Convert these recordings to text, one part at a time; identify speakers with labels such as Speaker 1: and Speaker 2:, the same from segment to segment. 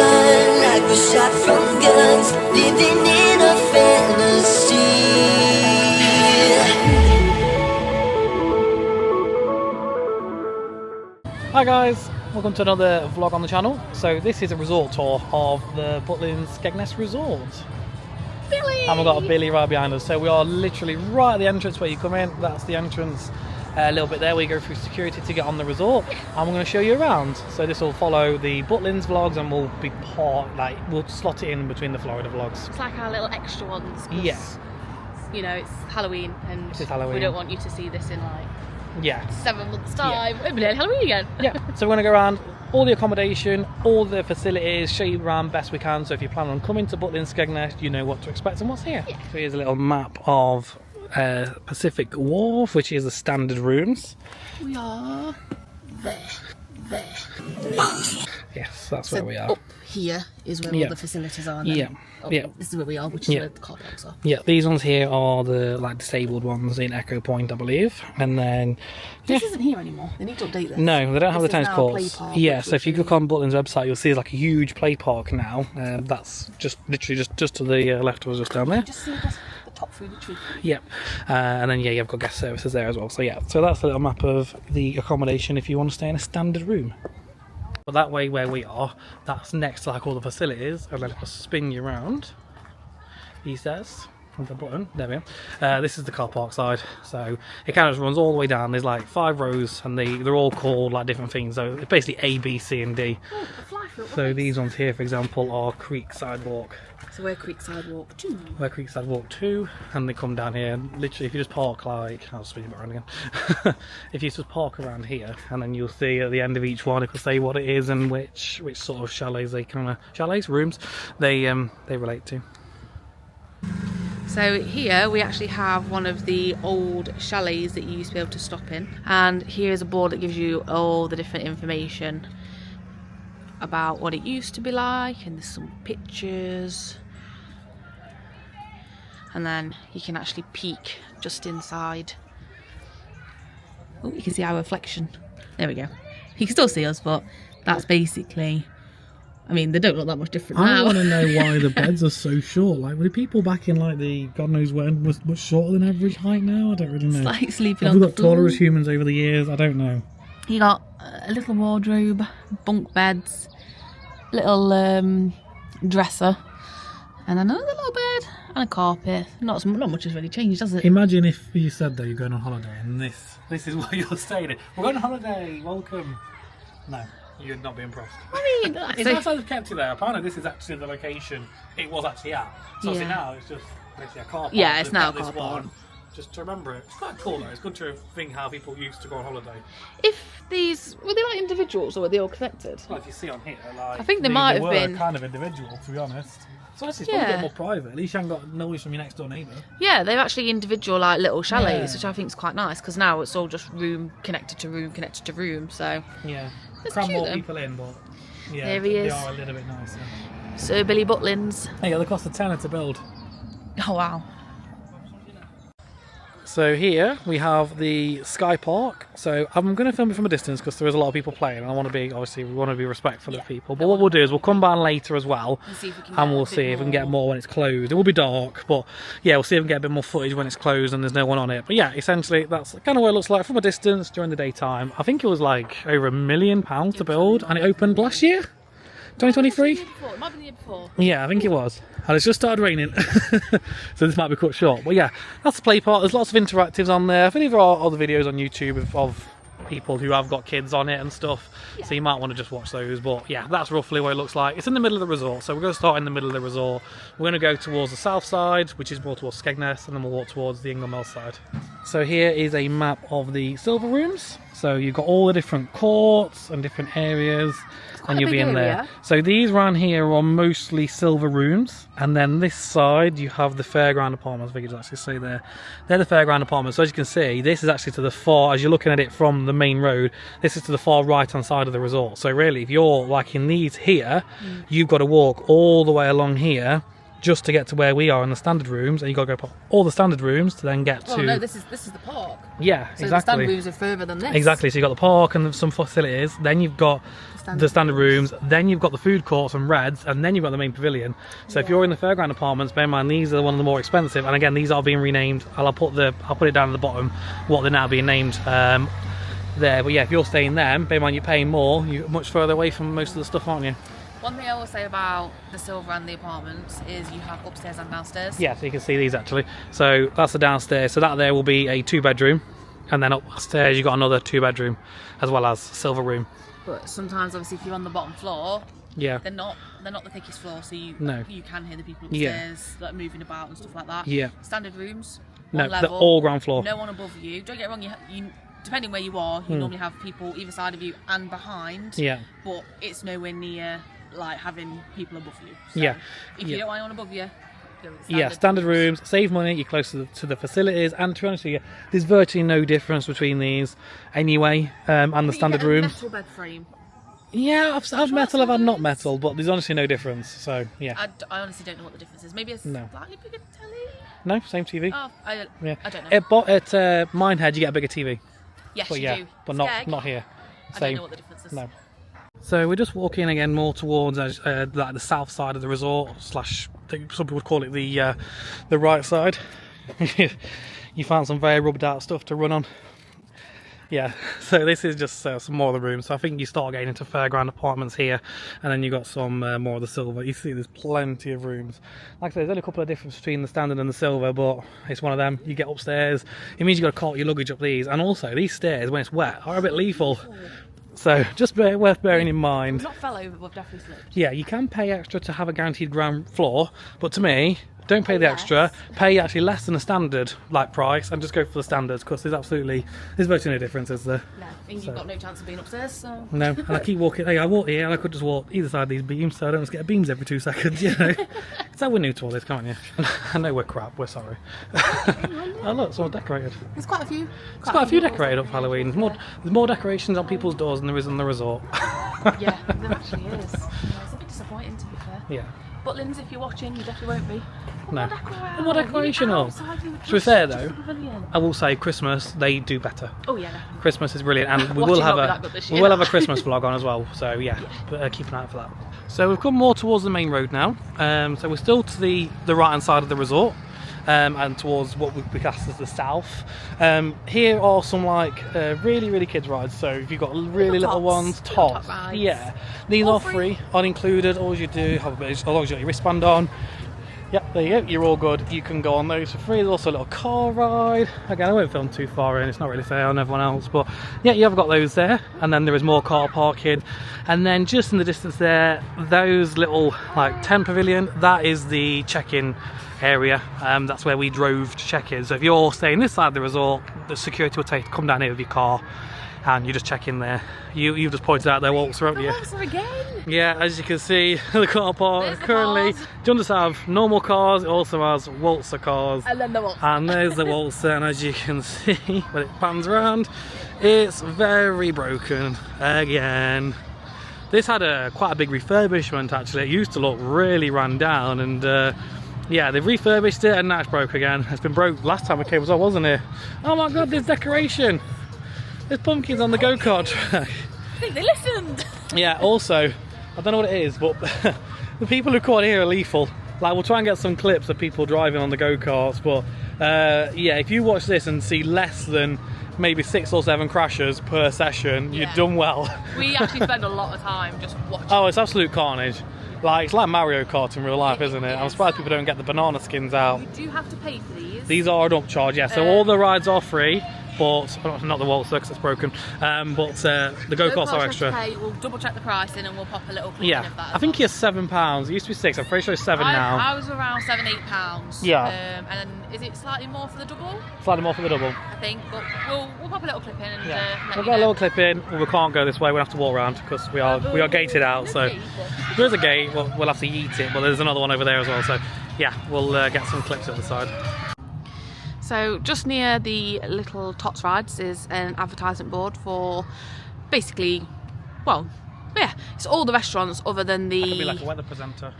Speaker 1: gun like we're shot from guns, living in a fantasy.
Speaker 2: Hi guys, welcome to another vlog on the channel. So this is a resort tour of the Butlins Skegness resort.
Speaker 3: Billy!
Speaker 2: And we've got a Billy right behind us. So we are literally right at the entrance where you come in. That's the entrance. A little bit there where you go through security to get on the resort, and we're going to show you around. So this will follow the Butlins vlogs, and we'll be we'll slot it in between the Florida vlogs.
Speaker 3: It's like our little extra ones.
Speaker 2: Yes.
Speaker 3: You know, it's Halloween, and
Speaker 2: It is Halloween.
Speaker 3: we don't want you to see this in like 7 months' time.
Speaker 2: Yeah.
Speaker 3: It'll be like Halloween again.
Speaker 2: Yeah. So we're going to go around all the accommodation, all the facilities, show you around best we can. So if you plan on coming to Butlins Skegness, you know what to expect and what's here.
Speaker 3: Yeah.
Speaker 2: So here's a little map of Pacific Wharf, which is the standard rooms.
Speaker 3: We are there.
Speaker 2: Yes, that's where we are.
Speaker 3: Up here is where all the facilities are.
Speaker 2: Yeah.
Speaker 3: This is where we are, which is where the car parks are.
Speaker 2: Yeah, these ones here are the disabled ones in Echo Point, I believe. And then
Speaker 3: This isn't here anymore. They need to update this.
Speaker 2: no, they don't have the
Speaker 3: This is
Speaker 2: tennis
Speaker 3: now a
Speaker 2: courts.
Speaker 3: play park,
Speaker 2: Yeah, so if you look on Butlins' website, you'll see it's like a huge play park now. That's just literally just to the left of us, just down there.
Speaker 3: Just see the top through the tree.
Speaker 2: Yep. And then you've got guest services there as well. So so that's a little map of the accommodation if you want to stay in a standard room. But that way where we are, that's next to like all the facilities, and then if I spin you around, he says, with the button, there we are. This is the car park side, so it kind of runs all the way down. There's like 5 rows, and they're all called like different things. So it's basically A, B, C, and D.
Speaker 3: Oh, the fly through.
Speaker 2: So these ones here, for example, are Creek Sidewalk.
Speaker 3: So we're Creek Sidewalk 2.
Speaker 2: We're Creek Sidewalk 2, and they come down here. Literally, if you just park I'll spin you around again. If you just park around here, and then you'll see at the end of each one, it will say what it is and which sort of chalets rooms they relate to.
Speaker 3: So here we actually have one of the old chalets that you used to be able to stop in, and here's a board that gives you all the different information about what it used to be like, and there's some pictures, and then you can actually peek just inside. Oh, you can see our reflection. There we go. You can still see us, but that's basically, I mean, they don't look that much different now.
Speaker 2: I want to know why the beds are so short. Like, were the people back in like the God knows when was much shorter than average height now? I don't really know.
Speaker 3: It's like sleeping
Speaker 2: Have
Speaker 3: on
Speaker 2: we
Speaker 3: the
Speaker 2: got taller
Speaker 3: floor.
Speaker 2: as humans over the years? I don't know.
Speaker 3: You got a little wardrobe, bunk beds, little dresser, and another little bed and a carpet. Not much has really changed, has it?
Speaker 2: Imagine if you said though you're going on holiday and this is what you're staying in. We're going on holiday. Welcome. No, you'd not be impressed.
Speaker 3: I mean,
Speaker 2: It's nice that they've kept it there. Apparently, this is actually the location it was actually at. So obviously now it's just literally a car park.
Speaker 3: Yeah, it's
Speaker 2: They've
Speaker 3: now a
Speaker 2: kept this
Speaker 3: car park.
Speaker 2: one just to remember it. It's quite cool though. It's good to think how people used to go on holiday.
Speaker 3: if these were they like individuals or were they all connected?
Speaker 2: Well, if you see on here, like
Speaker 3: I think they might have
Speaker 2: were
Speaker 3: been
Speaker 2: kind of individual, to be honest. So this is probably a
Speaker 3: Yeah.
Speaker 2: bit more private. At least you haven't got noise from your next door neighbour.
Speaker 3: Yeah, they're actually individual like little chalets,
Speaker 2: Yeah.
Speaker 3: which I think is quite nice because now it's all just room connected to room connected to room. So
Speaker 2: Yeah,
Speaker 3: That's
Speaker 2: cram
Speaker 3: cute,
Speaker 2: more
Speaker 3: though.
Speaker 2: people in, but yeah,
Speaker 3: There he
Speaker 2: they
Speaker 3: is.
Speaker 2: are a little bit nicer.
Speaker 3: Sir Billy Butlins.
Speaker 2: Hey, they cost a tenner to build.
Speaker 3: Oh wow.
Speaker 2: So here we have the Sky Park. So I'm going to film it from a distance because there is a lot of people playing, and I want to be we want to be respectful of people. But what we'll do is we'll come back later as well,
Speaker 3: And see if we can
Speaker 2: and
Speaker 3: get
Speaker 2: we'll
Speaker 3: a bit
Speaker 2: see if we can get
Speaker 3: more-
Speaker 2: more when it's closed. It will be dark, but yeah, we'll see if we can get a bit more footage when it's closed and there's no one on it. But yeah, essentially that's kind of what it looks like from a distance during the daytime. I think it was like over £1 million to build, and it opened last year, 2023.
Speaker 3: It might have been the year before.
Speaker 2: Yeah, I think it was. And it's just started raining, so this might be cut short. But yeah, that's the play part. There's lots of interactives on there. I think there are other videos on YouTube of people who have got kids on it and stuff, so you might want to just watch those. But yeah, that's roughly what it looks like. It's in the middle of the resort, so we're going to start in the middle of the resort. We're going to go towards the south side, which is more towards Skegness, and then we'll walk towards the Inglemill side. So here is a map of the silver rooms. So you've got all the different courts and different areas,
Speaker 3: quite
Speaker 2: and
Speaker 3: a
Speaker 2: you'll be
Speaker 3: big
Speaker 2: in there.
Speaker 3: area.
Speaker 2: So these around here are mostly silver rooms, and then this side you have the Fairground apartments. I think you actually see there. They're the Fairground apartments. So as you can see, this is actually to the far, as you're looking at it from the main road, this is to the far right hand side of the resort. So really, if you're like in these here, you've got to walk all the way along here just to get to where we are in the standard rooms, and you got to go past all the standard rooms to then get to.
Speaker 3: Oh no, this is the park.
Speaker 2: Yeah,
Speaker 3: so
Speaker 2: exactly.
Speaker 3: The standard rooms are further than this.
Speaker 2: Exactly. So you've got the park and some facilities. Then you've got the standard rooms. Then you've got the food courts and Reds, and then you've got the main pavilion. So if you're in the Fairground apartments, bear in mind these are one of the more expensive. And again, these are being renamed. I'll put it down at the bottom what they're now being named. There, but yeah, if you're staying there, bear in mind you're paying more. You're much further away from most of the stuff, aren't you?
Speaker 3: One thing I will say about the Silver and the apartments is you have upstairs and downstairs.
Speaker 2: Yeah, so you can see these actually. So that's the downstairs. So that there will be a 2-bedroom, and then upstairs you've got another 2-bedroom, as well as silver room.
Speaker 3: But sometimes, obviously, if you're on the bottom floor,
Speaker 2: yeah,
Speaker 3: they're not the thickest floor, so you can hear the people upstairs like moving about and stuff like that.
Speaker 2: Yeah.
Speaker 3: Standard rooms.
Speaker 2: No,
Speaker 3: level,
Speaker 2: they're all ground floor.
Speaker 3: No one above you. Don't get me wrong. You depending where you are, you normally have people either side of you and behind. Yeah. But it's nowhere near like having people above you. So
Speaker 2: yeah.
Speaker 3: If you don't want anyone above you, go with
Speaker 2: standard rooms, save money, you're closer to the facilities, and to be honest with you, there's virtually no difference between these anyway, and the standard rooms.
Speaker 3: Metal bed frame.
Speaker 2: Yeah, I've had metal, I've had not metal, but there's honestly no difference. So yeah.
Speaker 3: I honestly don't know what the difference is. Maybe a slightly bigger telly.
Speaker 2: No, same TV.
Speaker 3: Oh, I don't know.
Speaker 2: At Minehead, you get a bigger TV.
Speaker 3: Yes,
Speaker 2: but
Speaker 3: you do.
Speaker 2: But not here.
Speaker 3: I don't know what the difference is.
Speaker 2: No. So we're just walking again more towards like the south side of the resort / some people would call it the right side. You found some very rubbed out stuff to run on. Yeah, so this is just some more of the rooms. So I think you start getting into Fairground apartments here, and then you got some more of the silver. You see there's plenty of rooms. Like I said, there's only a couple of differences between the standard and the silver, but it's one of them. You get upstairs, it means you've got to cart your luggage up these, and also these stairs when it's wet are a bit lethal. So just worth bearing in mind.
Speaker 3: We've not fell over, but we've definitely slipped.
Speaker 2: Yeah, you can pay extra to have a guaranteed ground floor, but to me, don't pay the extra. Pay actually less than a standard price, and just go for the standards, because there's virtually no difference, is there?
Speaker 3: No, and you've got no chance of being upstairs. So.
Speaker 2: No, and I keep walking. I walk here, and I could just walk either side of these beams, so I don't just get beams every 2 seconds. You know, so we're new to all this, can't you? I know we're crap. We're sorry. Oh look, it's all decorated.
Speaker 3: There's quite a few.
Speaker 2: There's quite a few decorated up for Halloween. There's more decorations on people's doors than there is on the resort.
Speaker 3: Yeah, there actually is. It's a bit disappointing, to be fair.
Speaker 2: Yeah.
Speaker 3: Butlins, if you're watching, you definitely won't be.
Speaker 2: No. More decoration on. To be fair though, I will say Christmas they do better.
Speaker 3: Oh yeah, definitely.
Speaker 2: Christmas is brilliant, and we will have a Christmas vlog on as well. So yeah. But keep an eye out for that. So we've come more towards the main road now. So we're still to the right hand side of the resort. And towards what would be classed as the south. Here are some really kids rides. So if you've got really little ones, tots, yeah, these are free, unincluded. All you do have a bit, as long as you got your wristband on. Yep, there you go. You're all good. You can go on those for free. There's also a little car ride. Again, I won't film too far in. It's not really fair on everyone else, but yeah, you have got those there. And then there is more car parking. And then just in the distance there, those little tent pavilion. That is the check-in area. That's where we drove to check in. So if you're staying this side of the resort, the security will come down here with your car, and you just check in there. You've just pointed out their waltzer, haven't you?
Speaker 3: Waltzer again.
Speaker 2: Yeah, as you can see, the car park currently don't just have normal cars, it also has waltzer cars.
Speaker 3: And then the waltzer.
Speaker 2: And there's the waltzer, and as you can see, when it pans around, it's very broken again. This had quite a big refurbishment actually. It used to look really run down, and yeah, they've refurbished it and now it's broke again. It's been broke last time we came as well, wasn't it? Oh my god, there's decoration. There's pumpkins on the go-kart track.
Speaker 3: I think they listened.
Speaker 2: Yeah, also, I don't know what it is, but the people who come here are lethal. We'll try and get some clips of people driving on the go-karts, but yeah, if you watch this and see less than maybe 6 or 7 crashes per session, you've done well. We actually spend a lot of time just watching. Oh, it's absolute carnage. It's like Mario Kart in real life, isn't it? I'm surprised people don't get the banana skins out.
Speaker 3: You do have to pay for these.
Speaker 2: These are an upcharge, yeah. So all the rides are free, but not the waltzer because it's broken. But the go-karts are extra.
Speaker 3: We'll double check the pricing and we'll pop a little clip in of that.
Speaker 2: I think it's £7. It used to be 6. I'm pretty sure it's 7 now.
Speaker 3: I was around £7-8.
Speaker 2: Yeah.
Speaker 3: And is it slightly more for the double?
Speaker 2: Slightly more for the double.
Speaker 3: I think, but we'll pop a little clip in and
Speaker 2: we've got a little clip in. We can't go this way. We'll have to walk around because we are gated out. So there is a gate. We'll have to yeet it, but there's another one over there as well. So yeah, we'll get some clips at the side.
Speaker 3: So just near the little Tots rides is an advertisement board for basically, well, yeah, it's all the restaurants other than the...
Speaker 2: I could be like a weather presenter.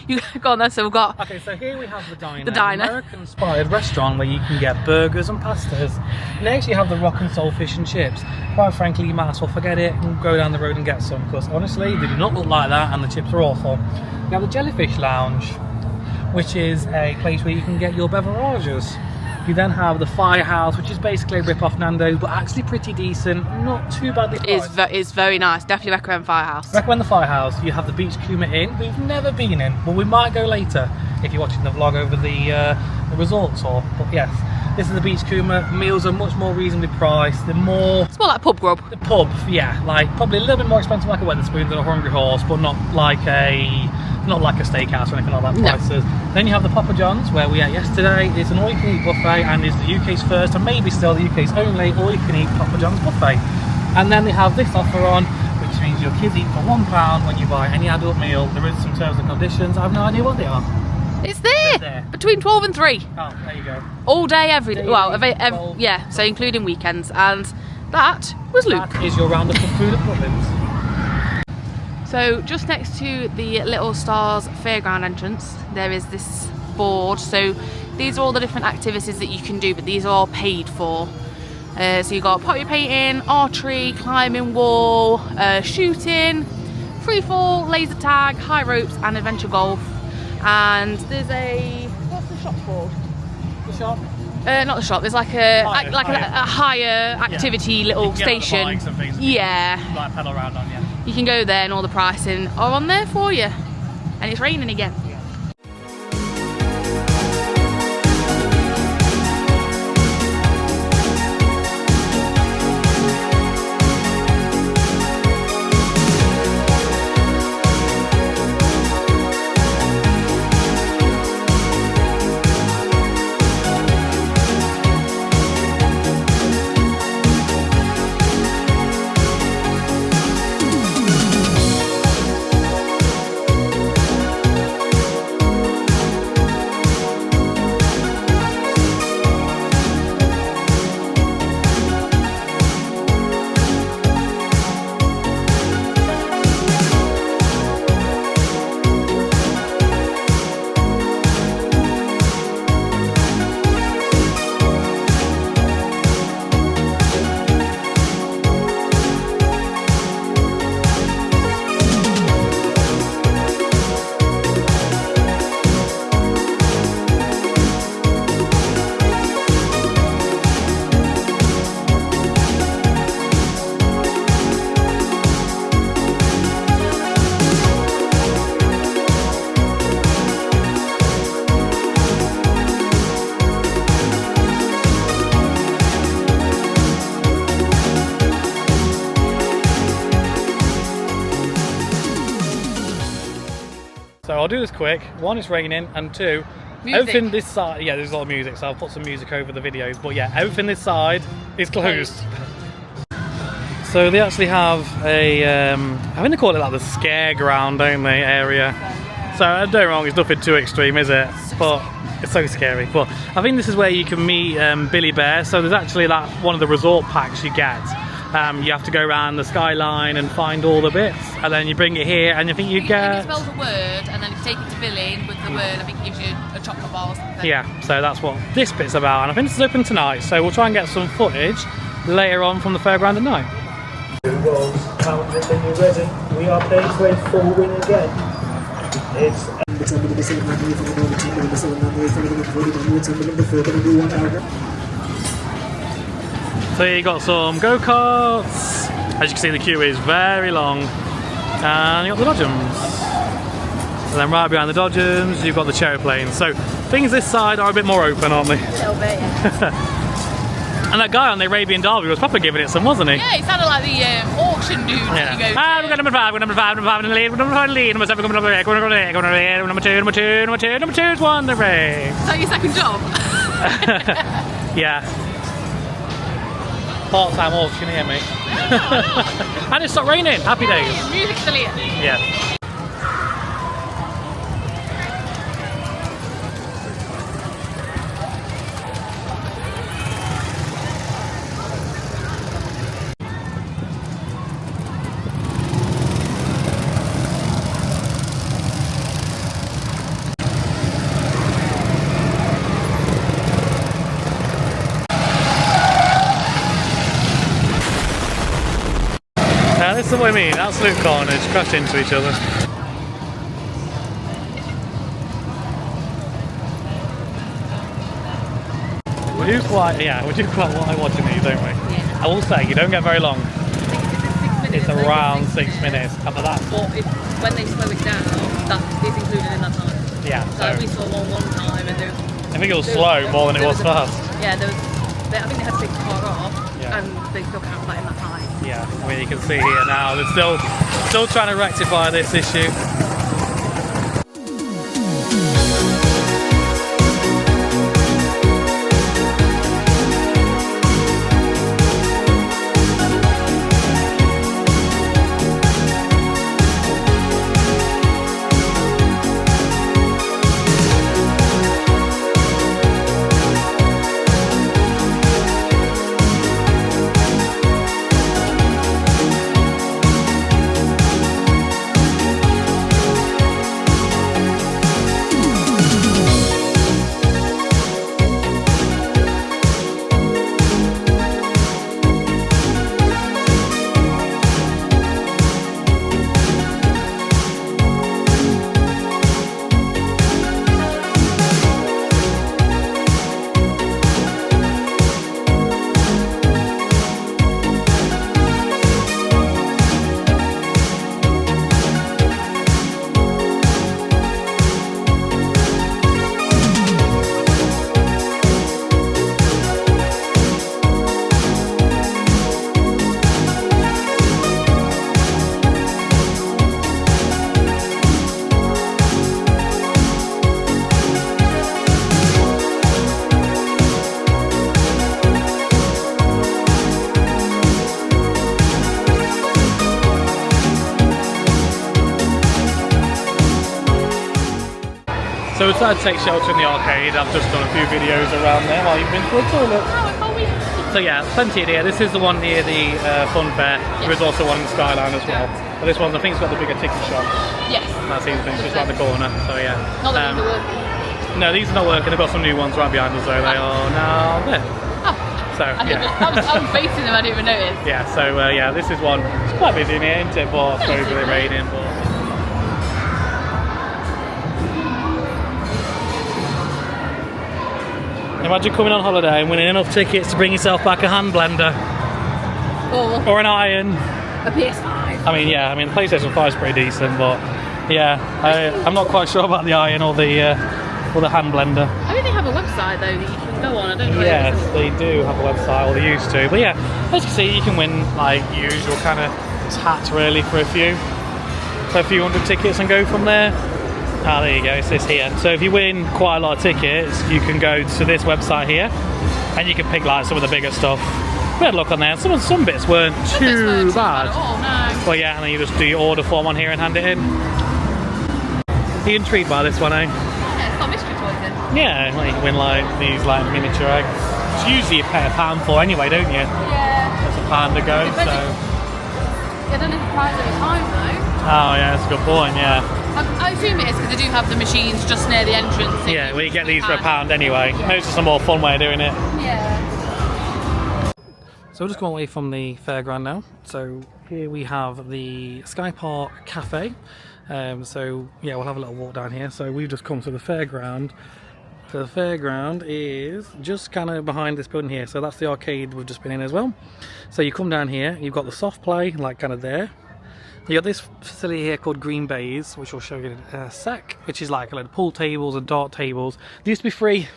Speaker 3: You go on there. So we've got.
Speaker 2: Okay, so here we have the diner.
Speaker 3: The diner.
Speaker 2: An American-inspired restaurant where you can get burgers and pastas. Next, you have the Rock and Soul fish and chips. Quite frankly, you might as well forget it and go down the road and get some, because honestly, they do not look like that, and the chips are awful. You have the Jellyfish Lounge, which is a place where you can get your beverages. You then have the Firehouse, which is basically a rip-off Nando's, but actually pretty decent, not too badly priced.
Speaker 3: It's very nice. Definitely recommend Firehouse.
Speaker 2: Recommend the Firehouse. You have the Beach Kuma Inn. We've never been in, but we might go later if you're watching the vlog over the resort tour. But yes, this is the Beach Kuma. Meals are much more reasonably priced. They're more...
Speaker 3: It's more like pub grub.
Speaker 2: The pub, yeah. Like, probably a little bit more expensive like a Wetherspoons than a Hungry Horse, but not like a steakhouse or anything like that prices. No. Then you have the Papa John's, where we ate yesterday. It's an all-you-can-eat buffet, and is the UK's first, and maybe still the UK's only all-you-can-eat Papa John's buffet. And then they have this offer on, which means your kids eat for £1 when you buy any adult meal. There is some terms and conditions. I have no idea what they are.
Speaker 3: It's there. Between 12 and 3.
Speaker 2: Oh, there you go.
Speaker 3: All day, every day. Well, yeah, so including weekends. And that was Luke.
Speaker 2: That is your roundup of food at Butlins.
Speaker 3: So just next to the Little Stars Fairground entrance, there is this board. So these are all the different activities that you can do, but these are all paid for. So you've got pottery painting, archery, climbing wall, shooting, free fall, laser tag, high ropes, and adventure golf. And there's a, what's the shop called?
Speaker 2: The shop?
Speaker 3: Not the shop. There's like a higher activity little station.
Speaker 2: Bikes and things.
Speaker 3: Yeah.
Speaker 2: Like pedal around on, yeah.
Speaker 3: You can go there and all the pricing are on there for you. And it's raining again.
Speaker 2: So I'll do this quick. One, it's raining, and two,
Speaker 3: music.
Speaker 2: Everything this side, yeah, there's a lot of music, so I'll put some music over the videos, but yeah, everything this side is closed. So they actually have a, I think they call it like the scare ground, don't they, area. So don't get me wrong, it's nothing too extreme, is it? But it's so scary. But I think this is where you can meet Billy Bear. So there's actually like one of the resort packs you get. You have to go around the skyline and find all the bits, and then you bring it here, and I think you get...
Speaker 3: I think it spells a word, and then if you take it to Billy with the word, I think it gives you a chocolate bar or something.
Speaker 2: Yeah, so that's what this bit's about, and I think this is open tonight, so we'll try and get some footage later on from the fairground at night.
Speaker 4: When you're ready, we are playing for a full win again. It's
Speaker 2: So you got some go-karts. As you can see, the queue is very long. And you got the dodgems. And then right behind the dodgems, you've got the cherry planes. So things this side are a bit more open, aren't they?
Speaker 3: A little bit, yeah.
Speaker 2: And that guy on the Arabian Derby was proper giving it some, wasn't he?
Speaker 3: Yeah, he sounded like the auction dude that you go to.
Speaker 2: We've got number 5, we've got number 5, number 5 in the lead, number 5 in the lead, number 7 coming up the race, number 8, number 2, number 2, number 2, number 2's won the race.
Speaker 3: Is that your second job?
Speaker 2: Yeah. Part-time horse, you can hear me. And it stopped raining. Happy days.
Speaker 3: Music's still here.
Speaker 2: Yeah. this is what I mean. Absolute carnage, crashed into each other. We do quite like watching these, don't we?
Speaker 3: Yeah.
Speaker 2: I will say, you don't get very long.
Speaker 3: I think it's 6 minutes.
Speaker 2: It's around 6 minutes. But that's
Speaker 3: But when they slow it down, that is included in that time.
Speaker 2: yeah.
Speaker 3: So we saw one time, and
Speaker 2: I think it was slow more than it was fast.
Speaker 3: Yeah, I think they had to take the car off,
Speaker 2: Yeah.
Speaker 3: and they still count that in that time.
Speaker 2: Yeah, I mean you can see here now they're still trying to rectify this issue. So we decided to take shelter in the arcade. I've just done a few videos around there while you've been to the toilet. So yeah, plenty in here. This is the one near the fun fair. There is also one in Skyline as well. But this one, I think it's got the bigger ticket shop.
Speaker 3: Yes.
Speaker 2: That seems to be just around the corner. So yeah.
Speaker 3: Not that these are working.
Speaker 2: No, these are not working. They've got some new ones right behind us though. They are now there.
Speaker 3: Oh.
Speaker 2: So yeah.
Speaker 3: I was facing them, I didn't even notice.
Speaker 2: Yeah, so yeah, this is one. It's quite busy in here, isn't it? But I suppose it's raining. But imagine coming on holiday and winning enough tickets to bring yourself back a hand blender or an iron.
Speaker 3: A PS5.
Speaker 2: I mean, yeah, I mean, PlayStation 5 is pretty decent, but yeah, I'm not quite sure about the iron or the hand blender.
Speaker 3: I think they have a website though that you can go on. I don't know.
Speaker 2: Yes, they do have a website, or they used to. But yeah, as you see, you can win like usual kind of tats really for a few hundred tickets and go from there. Ah, there you go, it's this here. So if you win quite a lot of tickets, you can go to this website here and you can pick like some of the bigger stuff. We had a look on there, some bits weren't too bad.
Speaker 3: Oh no.
Speaker 2: Well yeah, and then you just do your order form on here and hand it in. Are you intrigued by this one, eh?
Speaker 3: Yeah, it's got mystery toys in.
Speaker 2: Yeah, well, you can win like these like miniature eggs. It's usually you pay £1 for anyway, don't you?
Speaker 3: Yeah.
Speaker 2: That's £1 to go, so...
Speaker 3: I don't know the price every time though.
Speaker 2: Oh yeah, that's a good point, yeah.
Speaker 3: I assume it is because they do have the machines just near the entrance.
Speaker 2: Yeah, well you get these for £1 anyway. Maybe it's just a more fun way of doing it.
Speaker 3: Yeah.
Speaker 2: So we're just going away from the fairground now. So here we have the Sky Park Cafe. So yeah, we'll have a little walk down here. So we've just come to the fairground. So the fairground is just kind of behind this building here. So that's the arcade we've just been in as well. So you come down here, you've got the soft play, like kind of there. You got this facility here called Green Bays, which I'll show you in a sec, which is like a load of pool tables and dart tables. They used to be free.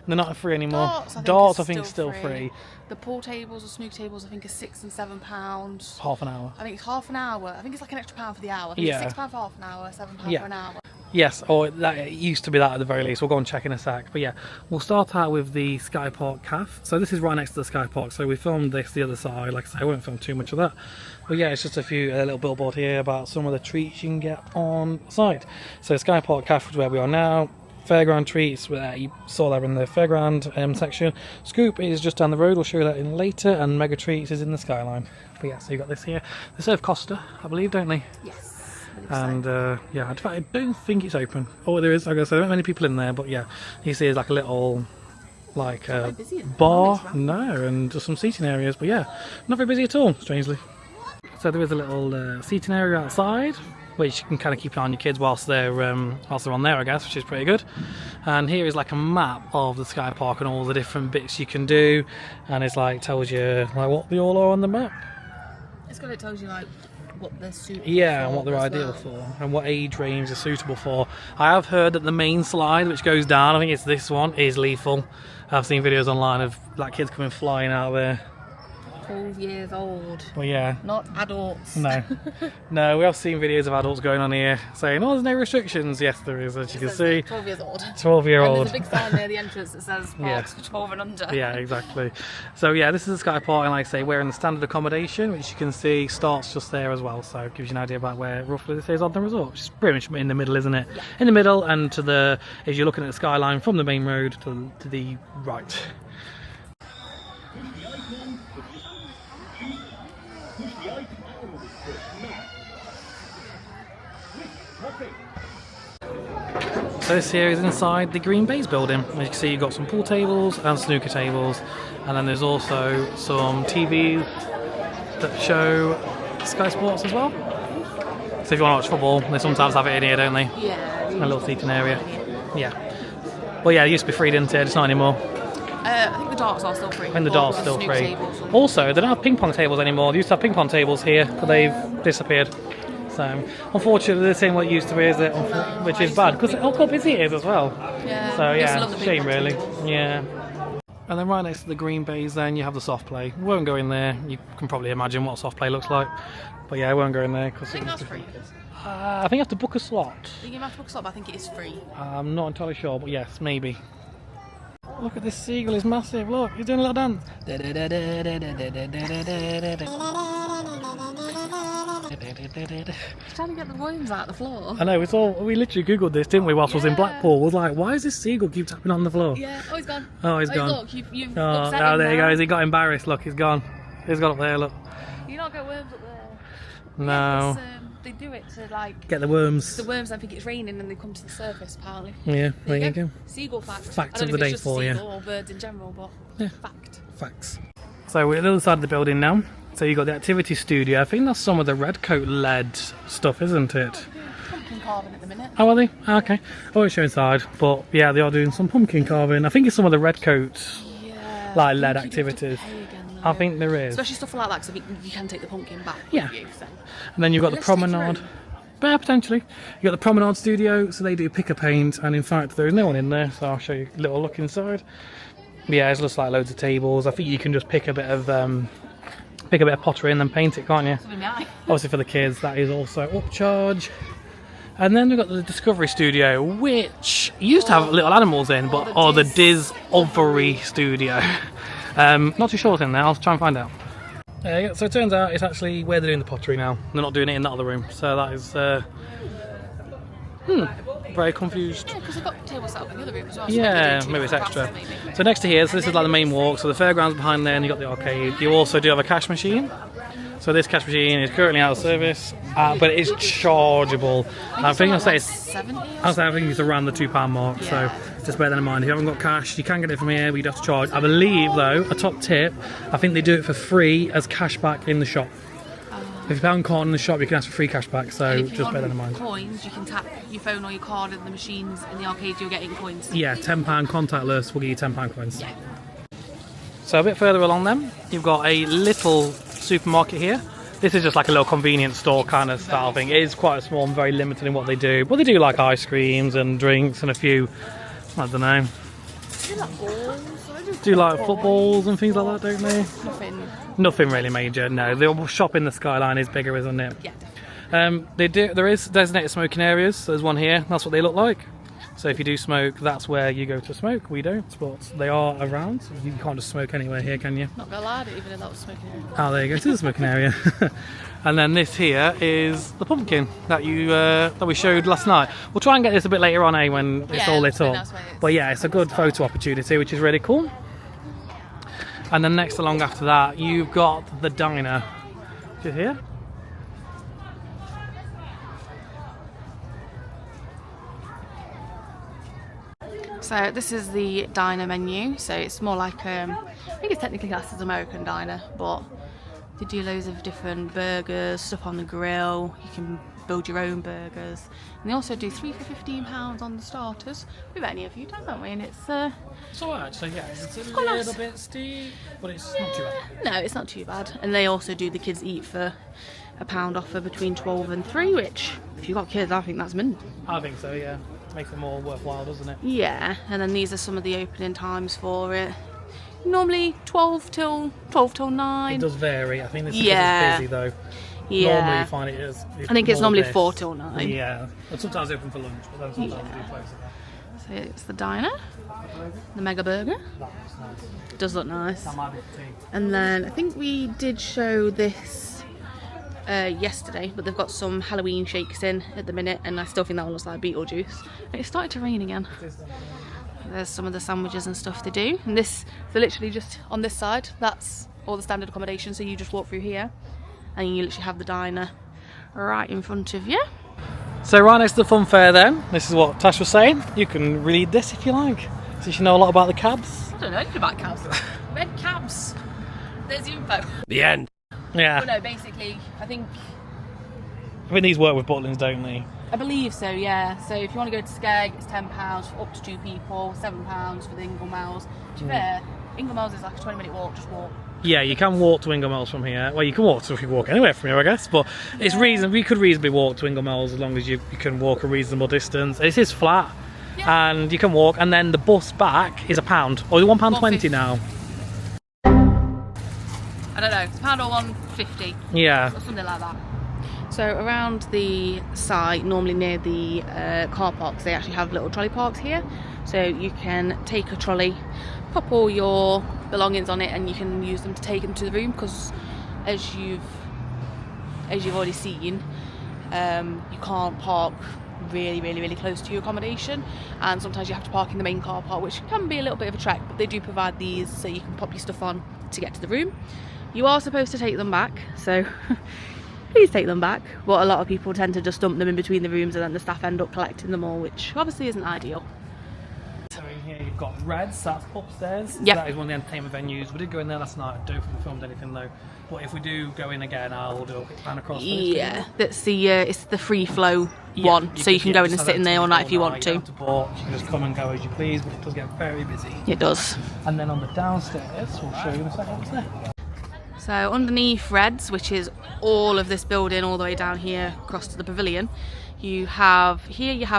Speaker 2: They're not free anymore. Darts, I think, is still free.
Speaker 3: The pool tables or snooker tables, I think, are £6 and £7.
Speaker 2: Half an hour.
Speaker 3: I think it's half an hour. I think it's like an extra £1 for the hour. I think
Speaker 2: Yeah.
Speaker 3: it's £6 for half an hour, £7 for an hour.
Speaker 2: Yes, or that, it used to be that at the very least. We'll go and check in a sec. But yeah, we'll start out with the Sky Park Cafe. So this is right next to the Sky Park. So we filmed this the other side. Like I say, I won't film too much of that. But yeah, it's just a little billboard here about some of the treats you can get on site. So Sky Park Cafe is where we are now. Fairground treats, you saw that in the Fairground section. Scoop is just down the road, we'll show you that in later, and Mega Treats is in the Skyline. But yeah, so you got this here. They serve Costa, I believe, don't they?
Speaker 3: Yes.
Speaker 2: And yeah, in fact, I don't think it's open. Oh, there is, like I said, there aren't many people in there, but yeah, you see there's like a little like bar, no, and just some seating areas, but yeah, not very busy at all, strangely. So So there is a little seating area outside, which you can kind of keep an eye on your kids whilst they're on there, I guess, which is pretty good. And here is like a map of the Sky Park and all the different bits you can do, and it's like tells you like what they all are on the map.
Speaker 3: It's good. It tells you like what they're suitable.
Speaker 2: Yeah,
Speaker 3: for
Speaker 2: and what they're
Speaker 3: as
Speaker 2: ideal
Speaker 3: well.
Speaker 2: for, and what age range they're suitable for. I have heard that the main slide, which goes down, I think it's this one, is lethal. I've seen videos online of like kids coming flying out of there.
Speaker 3: 12 years old.
Speaker 2: Well, yeah.
Speaker 3: Not adults.
Speaker 2: No. No, we have seen videos of adults going on here saying, oh, there's no restrictions. Yes, there is, as you can see.
Speaker 3: 12 years old.
Speaker 2: 12-year-old.
Speaker 3: And there's a big sign near the entrance that says parks for 12 and under.
Speaker 2: Yeah, exactly. So yeah, this is the Sky Park, and like I say, we're in the standard accommodation, which you can see starts just there as well. So it gives you an idea about where roughly this is on the resort, which is pretty much in the middle, isn't it? Yeah. In the middle, and to the, if you're looking at the skyline from the main road to the right. So this here is inside the Green Base building. As you can see, you've got some pool tables and snooker tables, and then there's also some TVs that show Sky Sports as well. So if you want to watch football, they sometimes have it in here, don't they?
Speaker 3: Yeah.
Speaker 2: A little seating area. Yeah. Well, yeah, it used to be free, didn't it? It's not anymore.
Speaker 3: I think the darts are still free.
Speaker 2: And the darts still free. Also, they don't have ping pong tables anymore. They used to have ping pong tables here, but they've disappeared. So, unfortunately, this ain't what it used to be, is it? Which is bad, because look how busy it is as well.
Speaker 3: Yeah.
Speaker 2: So, yeah,
Speaker 3: Just
Speaker 2: shame really.
Speaker 3: tables.
Speaker 2: Yeah. And then right next to the green bays, then you have the soft play. We won't go in there. You can probably imagine what soft play looks like. But yeah, I won't go in there because
Speaker 3: I think that's free.
Speaker 2: I think you have to book a slot.
Speaker 3: I think you have to book a slot, but I think it is free.
Speaker 2: I'm not entirely sure, but yes, maybe. Look at this seagull, he's massive. Look, he's doing a little dance.
Speaker 3: He's trying to get the worms out of the floor.
Speaker 2: I know, we literally googled this, didn't we, whilst I was in Blackpool. We was like, why is this seagull keep tapping on the floor?
Speaker 3: Yeah. Oh, he's gone.
Speaker 2: Oh, he's gone.
Speaker 3: Look, you've
Speaker 2: Oh,
Speaker 3: upset
Speaker 2: oh
Speaker 3: him
Speaker 2: there he
Speaker 3: now.
Speaker 2: goes. He got embarrassed. Look, he's gone. He's gone up there, look.
Speaker 3: You not get worms up there.
Speaker 2: No.
Speaker 3: Yeah, they do it to like
Speaker 2: Get the worms.
Speaker 3: the worms. I think it's raining and they come to the surface. Apparently.
Speaker 2: Yeah, there you go.
Speaker 3: Seagull fact.
Speaker 2: Fact
Speaker 3: I don't
Speaker 2: of the
Speaker 3: know if
Speaker 2: day
Speaker 3: it's just
Speaker 2: for you.
Speaker 3: seagull or birds in general, but
Speaker 2: Yeah.
Speaker 3: fact.
Speaker 2: Facts. So we're at the other side of the building now. So you've got the activity studio. I think that's some of the Redcoat led stuff, isn't it?
Speaker 3: Pumpkin carving at the minute.
Speaker 2: Oh, are they? Oh, okay. I won't show inside, but yeah, they are doing some pumpkin carving. I think it's some of the Redcoat
Speaker 3: Yeah.
Speaker 2: like led
Speaker 3: I think you'd have to
Speaker 2: activities.
Speaker 3: pay again, though.
Speaker 2: I think there is.
Speaker 3: Especially stuff like that, because you can take the pumpkin back
Speaker 2: Yeah.
Speaker 3: with you. So.
Speaker 2: And then you've got the
Speaker 3: Let's take you
Speaker 2: promenade.
Speaker 3: through.
Speaker 2: Yeah, potentially. You've got the promenade studio, so they do pick a paint, and in fact there is no one in there, so I'll show you a little look inside. Yeah, it looks like loads of tables. I think you can just pick a bit of pottery and then paint it, can't you?
Speaker 3: Something in my eye.
Speaker 2: Obviously for the kids, that is also upcharge. And then we've got the Discovery Studio, which used to have little animals in, but the Discovery Studio. Not too sure what's in there. I'll try and find out. So it turns out it's actually where they're doing the pottery now. They're not doing it in that other room. So that is very confused.
Speaker 3: Yeah, because they've got tables set up in the other room as well.
Speaker 2: Yeah,
Speaker 3: So
Speaker 2: maybe it's extra.
Speaker 3: maybe.
Speaker 2: So next to here, so this is like the main walk. So the fairground's behind there, and you've got the arcade. You also do have a cash machine. So this cash machine is currently out of service, but it is chargeable. I think I'll say it's
Speaker 3: 70.
Speaker 2: I think it's around the £2 mark. So
Speaker 3: Yeah.
Speaker 2: just bear that in mind. If you haven't got cash, you can get it from here, but you'd have to charge. I believe though, a top tip, I think they do it for free as cash back in the shop. If you pound card in the shop, you can ask for free cash back. So
Speaker 3: And if you
Speaker 2: just bear that
Speaker 3: want
Speaker 2: in mind.
Speaker 3: coins, you can tap your phone or your card in the machines in the arcade. You'll get in coins.
Speaker 2: Yeah, £10 contactless will give you £10 coins.
Speaker 3: Yeah.
Speaker 2: So a bit further along then, you've got a little supermarket here. This is just like a little convenience store kind of style thing. It is quite small and very limited in what they do. But they do like ice creams and drinks and a few, I don't know, do like footballs and things like that, don't they?
Speaker 3: Nothing.
Speaker 2: Nothing really major, no. The shop in the Skyline is bigger, isn't it?
Speaker 3: Yeah.
Speaker 2: There is designated smoking areas. There's one here. That's what they look like. So if you do smoke, that's where you go to smoke. We don't, but they are around. You can't just smoke anywhere here, can you?
Speaker 3: Not gonna lie, I didn't even know that was smoking area.
Speaker 2: Oh, there you go. This is the smoking area. And then this here is the pumpkin that we showed last night. We'll try and get this a bit later on, when it's
Speaker 3: Yeah,
Speaker 2: all lit
Speaker 3: when
Speaker 2: up.
Speaker 3: that's when it's-
Speaker 2: But yeah, it's a good photo opportunity, which is really cool. And then next along after that, you've got the diner. Do you hear?
Speaker 3: So this is the diner menu. So it's more like I think it's technically classed as American diner, but They do loads of different burgers, stuff on the grill. You can build your own burgers. And they also do 3 for £15 on the starters. We've had any of you done, haven't we? And it's
Speaker 2: So actually, yeah, it's a
Speaker 3: quite
Speaker 2: little
Speaker 3: nice.
Speaker 2: bit steep, but it's not too bad.
Speaker 3: No, it's not too bad. And they also do the kids eat for £1 offer between 12 and 3, which if you've got kids, I think that's mint.
Speaker 2: I think so, yeah. Makes it more worthwhile, doesn't it?
Speaker 3: Yeah, and then these are some of the opening times for it. Normally 12 till 9.
Speaker 2: It does vary. I think this
Speaker 3: Yeah.
Speaker 2: is busy though.
Speaker 3: Yeah.
Speaker 2: Normally you find it is.
Speaker 3: I think it's
Speaker 2: more
Speaker 3: normally
Speaker 2: this.
Speaker 3: 4 till 9.
Speaker 2: Yeah. And sometimes open for lunch, but then sometimes we do close it.
Speaker 3: So it's the diner, the mega burger.
Speaker 2: That looks nice.
Speaker 3: It does look nice.
Speaker 2: That might be the tea.
Speaker 3: And then I think we did show this yesterday, but they've got some Halloween shakes in at the minute, and I still think that one looks like Beetlejuice. It's started to rain again. There's some of the sandwiches and stuff they do, and this, they're literally just on this side. That's all the standard accommodation, so you just walk through here and you literally have the diner right in front of you.
Speaker 2: So right next to the fun fair then, this is what Tash was saying. You can read this if you like, since you know a lot about the cabs.
Speaker 3: I don't know anything about cabs. Red cabs. There's the info.
Speaker 2: The end. Yeah.
Speaker 3: But no, basically, I think,
Speaker 2: these work with Butlins, don't they?
Speaker 3: I believe so, yeah. So if you want to go to Skeg, it's £10 for up to 2 people, £7 for the Inglemells. To be fair, Inglemells is like a 20-minute walk, just walk.
Speaker 2: Yeah, you can walk to Inglemells from here. Well, you can walk anywhere from here, I guess. But it's we could reasonably walk to Inglemells as long as you can walk a reasonable distance. It is flat, and you can walk. And then the bus back is £1, or £1.20 now.
Speaker 3: I don't know, it's £1 or £1.50.
Speaker 2: Yeah.
Speaker 3: Or something like that. So around the site, normally near the car parks, they actually have little trolley parks here. So you can take a trolley, pop all your belongings on it, and you can use them to take them to the room, because as you've already seen, you can't park really close to your accommodation, and sometimes you have to park in the main car park, which can be a little bit of a trek, but they do provide these so you can pop your stuff on to get to the room. You are supposed to take them back, so please take them back, but a lot of people tend to just dump them in between the rooms, and then the staff end up collecting them all, which obviously isn't ideal.
Speaker 2: So in here you've got Reds, that's upstairs.
Speaker 3: Yep.
Speaker 2: That is one of the entertainment venues. We did go in there last night. I don't think we filmed anything though. But if we do go in again, I'll do a quick pan across.
Speaker 3: Yeah, that's the it's the free flow one, so you can go in and sit in there all night if you want to.
Speaker 2: You don't have to book, you can just come and go as you please, but it does get very busy.
Speaker 3: It does.
Speaker 2: And then on the downstairs, we'll show you in a second what's there.
Speaker 3: So underneath Reds, which is all of this building all the way down here across to the pavilion, you have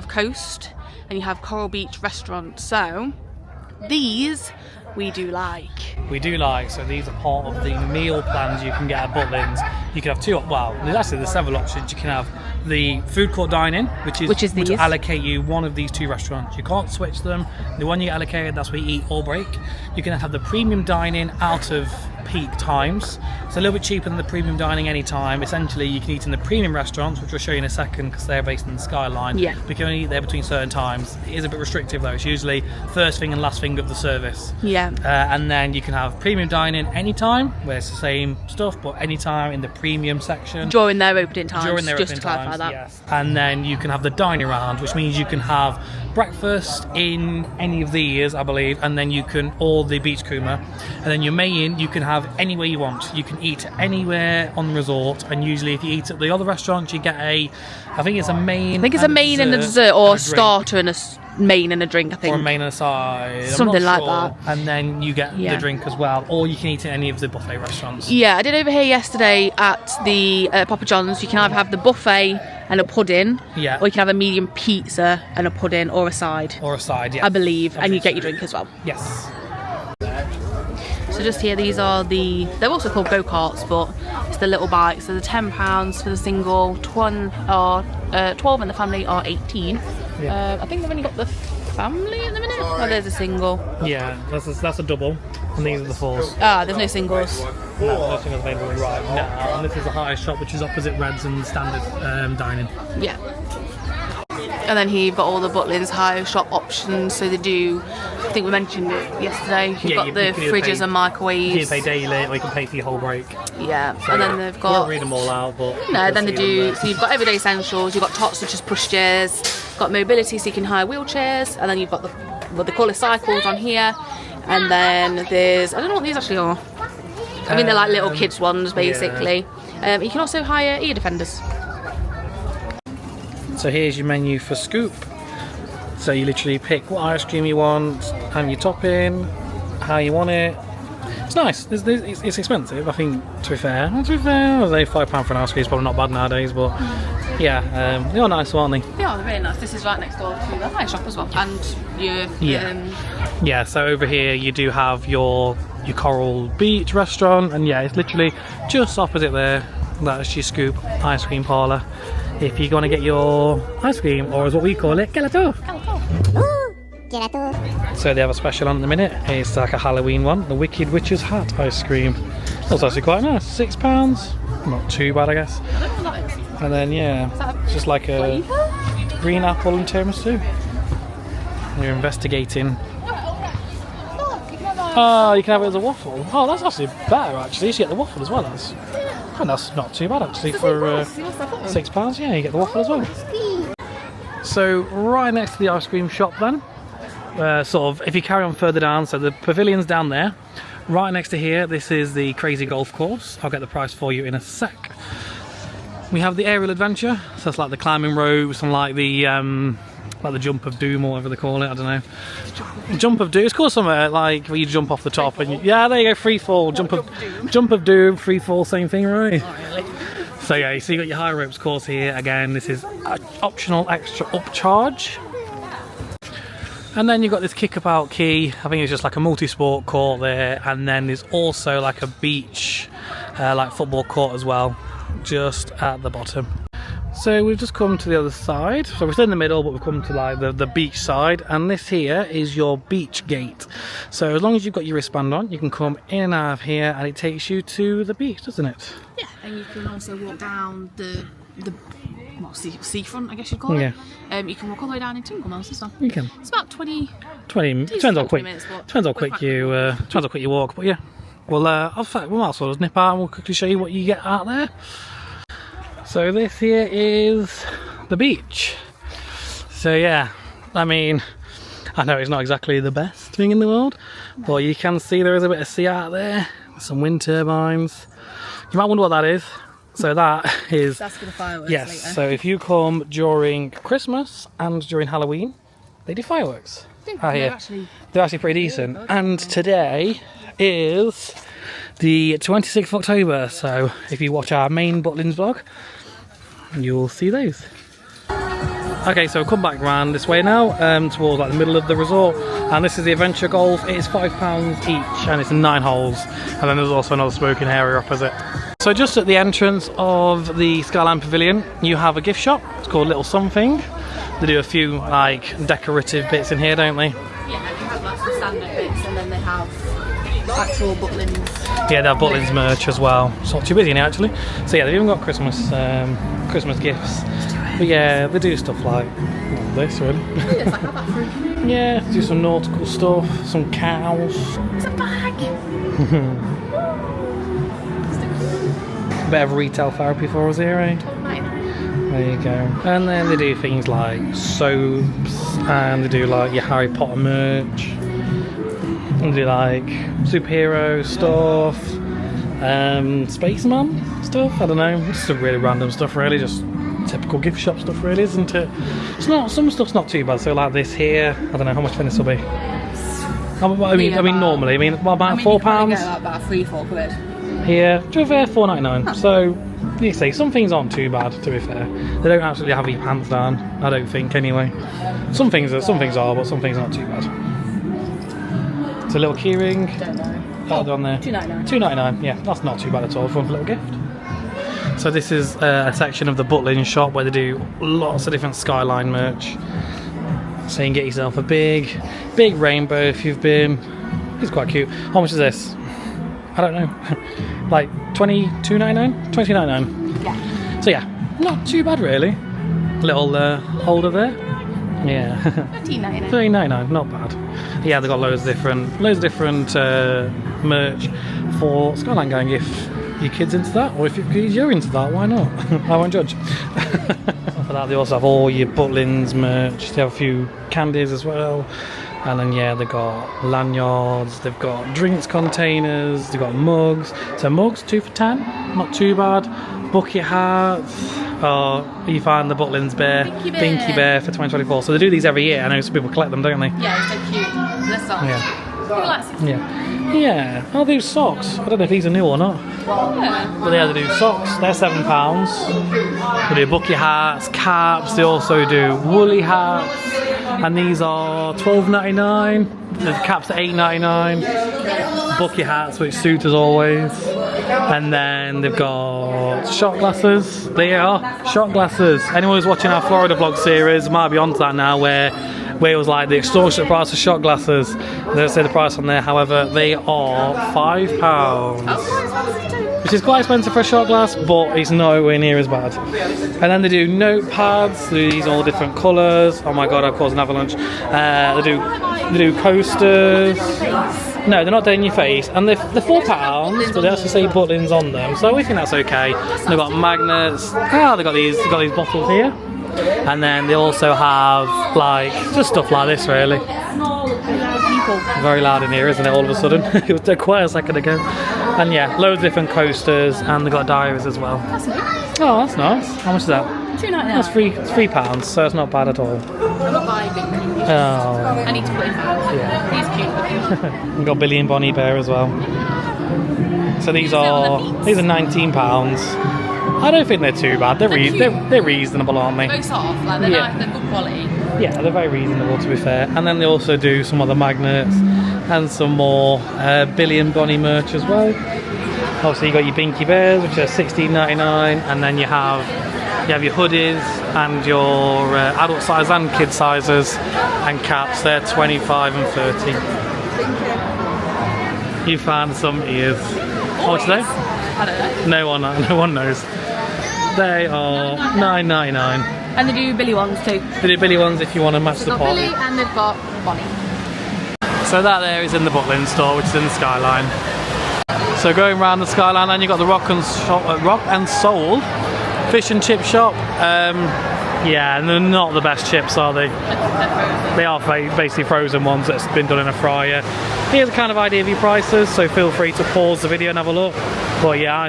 Speaker 3: Coast and you have Coral Beach Restaurant. So these we do like.
Speaker 2: We do like, so these are part of the meal plans you can get at Butlins. You can have there's several options. You can have the food court dining, which
Speaker 3: these.
Speaker 2: allocate you one of these 2 restaurants. You can't switch them. The one you get allocated, that's where you eat or break. You can have the premium dining out of peak times. It's a little bit cheaper than the premium dining anytime. Essentially, you can eat in the premium restaurants, which we'll show you in a second because they're based in the Skyline.
Speaker 3: Yeah.
Speaker 2: We can only eat there between certain times. It is a bit restrictive though. It's usually first thing and last thing of the service.
Speaker 3: Yeah.
Speaker 2: And then you can have premium dining anytime, where it's the same stuff, but anytime in the premium section.
Speaker 3: During their opening times,
Speaker 2: During their
Speaker 3: just
Speaker 2: opening
Speaker 3: to clarify
Speaker 2: times,
Speaker 3: that.
Speaker 2: yes. And then you can have the dining round, which means you can have breakfast in any of these, I believe, and then you can, or the beach coomer, and then your main you can have anywhere you want. You can eat anywhere on the resort, and usually if you eat at the other restaurants, you get I think it's a main.
Speaker 3: I think it's a main and a dessert, or a
Speaker 2: and a drink.
Speaker 3: starter and a main and a drink, I think.
Speaker 2: Or a main and a side.
Speaker 3: Something like that.
Speaker 2: And then you get the drink as well, or you can eat at any of the buffet restaurants.
Speaker 3: Yeah, I did over here yesterday at the Papa John's. You can either have the buffet and a pudding,
Speaker 2: Yeah.
Speaker 3: or you can have a medium pizza and a pudding, or a side.
Speaker 2: Or a side, yeah.
Speaker 3: I believe, and you get your drink as well.
Speaker 2: Yes.
Speaker 3: So just here, these are they're also called go-karts, but it's the little bikes. So the £10 for the single, 12 in the family, or 18.
Speaker 2: Yeah.
Speaker 3: I think they've only got the family at the minute. Oh, there's a single.
Speaker 2: Yeah, that's a double, and these are the 4s.
Speaker 3: There's no singles.
Speaker 2: No, nothing available right now. And this is the highest shop, which is opposite Reds and standard dining.
Speaker 3: Yeah. And then here you've got all the Butlins high shop options. So they do, I think we mentioned it yesterday, you've got the fridges and microwaves.
Speaker 2: You can pay daily, or you can pay for your whole break.
Speaker 3: Yeah,
Speaker 2: So
Speaker 3: and then they've
Speaker 2: I won't
Speaker 3: got...
Speaker 2: read them all out, but...
Speaker 3: No, then they do, so you've got everyday essentials, you've got tots such as pushchairs, got mobility so you can hire wheelchairs, and then you've got what they call the cycles on here, and then there's, I don't know what these actually are. I mean, they're like little kids ones, basically. You can also hire ear defenders.
Speaker 2: So here's your menu for Scoop. So you literally pick what ice cream you want, and you top in, how you want it. It's nice. It's expensive, I think, to be fair. I say £5 for an ice cream is probably not bad nowadays, but yeah, they are nice, aren't they?
Speaker 3: They are, they're really nice. This is right next door to the high shop as well. And your...
Speaker 2: Yeah, so over here you do have your Coral Beach restaurant, and yeah, it's literally just opposite there. That's your Scoop ice cream parlour. If you're going to get your ice cream, or as what we call it, gelato. So they have a special on at the minute. It's like a Halloween one, the Wicked Witch's Hat ice cream. That's actually quite nice. £6. Not too bad, I guess.
Speaker 3: I don't know what that is.
Speaker 2: And then yeah, it's just like a green apple and tiramisu. You're investigating. Oh, you can have it as a waffle. Oh, that's actually better actually. You should get the waffle as well. And that's not too bad actually for £6. Yeah, you get the waffle as well. So right next to the ice cream shop then, sort of if you carry on further down, so the pavilion's down there. Right next to here, this is the crazy golf course. I'll get the price for you in a sec. We have the aerial adventure, so that's like the climbing ropes and like the jump of doom or whatever they call it. I don't know. Jump of doom. It's called something like where you jump off the top and yeah, there you go. Free fall. Jump of doom. Free fall. Same thing, right? So yeah, so you got your high ropes course here. Again, this is optional extra upcharge. And then you've got this kickabout key. I think it's just like a multi-sport court there, and then there's also like a beach, like football court as well, just at the bottom. So we've just come to the other side. So we're still in the middle, but we've come to like the beach side, and this here is your beach gate. So as long as you've got your wristband on, you can come in and out of here, and it takes you to the beach, doesn't it?
Speaker 3: Yeah, and you can also walk down the seafront, I guess you'd call it. Yeah. You can walk all the way down into Inglemouse as well. You can. It's about 20 depends how quick you walk, but yeah. Well, we might as well just nip out and we'll quickly show you what you get out there. So this here is the beach. So yeah, I mean, I know it's not exactly the best thing in the world, but you can see there is a bit of sea out there, some wind turbines. You might wonder what that is. So that's for the fireworks. Yes, later. So if you come during Christmas and during Halloween, they do fireworks. They're actually pretty decent. And today is the 26th of October, so if you watch our main Butlins vlog, you'll see those. Okay, so come back round this way now, towards like the middle of the resort, and this is the Adventure Golf. It is £5 each, and it's 9 holes, and then there's also another smoking area opposite. So just at the entrance of the Skyline Pavilion, you have a gift shop. It's called Little Something. They do a few like decorative bits in here, don't they? Yeah, they have like some standard bits, and then they have actual Butlins.
Speaker 2: Yeah, they have Butlins merch as well. It's not too busy now actually. So yeah, they've even got Christmas gifts. But yeah, they do stuff like this really.
Speaker 3: It's like that fruit.
Speaker 2: Yeah, do some nautical stuff, some cows.
Speaker 3: It's a bag.
Speaker 2: A bit of retail therapy for us here, eh? There you go. And then they do things like soaps, and they do like your Harry Potter merch, and they do like superhero stuff, spaceman stuff, I don't know, just some really random stuff really, just typical gift shop stuff really, isn't it? It's not, some stuff's not too bad, so like this here, I don't know how much this will be. I mean normally, what about £4?
Speaker 3: You get about 3-4 quid.
Speaker 2: Here, to be fair, £4.99. So, you see, some things aren't too bad, to be fair. They don't actually have your pants down, I don't think, anyway. Some things are, but some things aren't too bad. It's a little keyring.
Speaker 3: Don't know.
Speaker 2: Oh, they're on there.
Speaker 3: £2.99.
Speaker 2: £2.99, yeah, that's not too bad at all for a little gift. So this is a section of the Butlins shop where they do lots of different Skyline merch. So you can get yourself a big rainbow if you've been. It's quite cute. How much is this? I don't know. Like $22.99? $22.99. Yeah. So yeah, not too bad really. Little holder there. Yeah.
Speaker 3: $13.99.
Speaker 2: $13.99, not bad. Yeah, they've got loads of different merch for Skyline going if your kid's into that, or if you're into that, why not? I won't judge. For that, they also have all your Butlins merch. They have a few candies as well. And then yeah, they've got lanyards, they've got drinks containers, they've got mugs. So mugs, 2 for £10, not too bad. Bucket hats. Oh, you find the Butlins Binky Bear for 2024. So they do these every year. I know some people collect them, don't they?
Speaker 3: Yeah, it's so cute. They're soft.
Speaker 2: Yeah. Yeah. Oh, they do socks. I don't know if these are new or not.
Speaker 3: Yeah.
Speaker 2: But yeah, they do socks. They're £7. They do bucket hats, caps. They also do woolly hats. And these are $12.99. The caps are $8.99. Bucket hats, which suit as always. And then they've got shot glasses. They are shot glasses. Anyone who's watching our Florida vlog series might be onto that now, where it was like the extortionate price of shot glasses. They don't say the price on there, however, they are £5. Which is quite expensive for a shot glass, but it's nowhere near as bad. And then they do notepads. They do these all different colours. Oh my god, I've caused an avalanche. They do coasters. No, they're not dead in your face, and they're £4, but they actually say Butlins on them, so we think that's okay. They've got magnets. They've got these bottles here, and then they also have like just stuff like this, really. Very loud in here, isn't it? All of a sudden, it was dead quiet a second ago. And yeah, loads of different coasters, and they've got diaries as well.
Speaker 3: That's nice.
Speaker 2: Oh, that's nice. How much is that?
Speaker 3: £2.99.
Speaker 2: That's £3, so it's not bad at all.
Speaker 3: I'm not buying big cream.
Speaker 2: Oh,
Speaker 3: I need to put him out.
Speaker 2: yeah.
Speaker 3: He's cute.
Speaker 2: We've got Billy and Bonnie Bear as well. So these are £19. I don't think they're too bad. They're reasonable, aren't they?
Speaker 3: Very soft, like they're
Speaker 2: Yeah.
Speaker 3: nice, they're good quality.
Speaker 2: Yeah, they're very reasonable, to be fair. And then they also do some other magnets and some more Billy and Bonnie merch as well. Obviously, you got your Binky Bears, which are $16.99, and then you have your hoodies and your adult size and kid sizes and caps. They're $25 and $30. You found some ears. What's they?
Speaker 3: I don't know.
Speaker 2: No one knows. They are $9.99.
Speaker 3: And they do Billy ones too.
Speaker 2: They do Billy ones if you want to match
Speaker 3: They've
Speaker 2: the
Speaker 3: got
Speaker 2: pot.
Speaker 3: Billy and they've got Bonnie.
Speaker 2: So that there is in the Butlins store, which is in the Skyline. So going around the Skyline, and you've got the Rock and Soul fish and chip shop. Yeah, and they're not the best chips, are they? They are basically frozen ones that's been done in a fryer. Here's a kind of idea of your prices, so feel free to pause the video and have a look. But yeah, I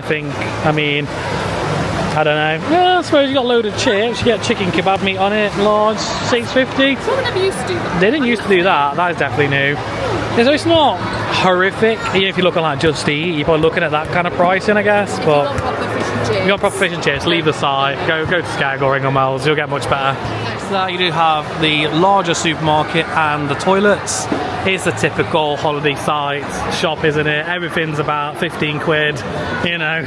Speaker 2: don't know. Yeah, I suppose you got loaded chips. You get chicken kebab meat on it, large, $6.50.
Speaker 3: Someone never used to do that.
Speaker 2: They didn't used to do that. That is definitely new. Yeah, so it's not horrific. Even if you're looking like Just Eat, you're probably looking at that kind of pricing, I guess.
Speaker 3: If
Speaker 2: But
Speaker 3: you want proper fish and chips.
Speaker 2: you got proper fish and chips. Leave the site. Go to Skag or Inglemells. You'll get much better. Next to that, you do have the larger supermarket and the toilets. It's a typical holiday site shop, isn't it? Everything's about 15 quid, you know.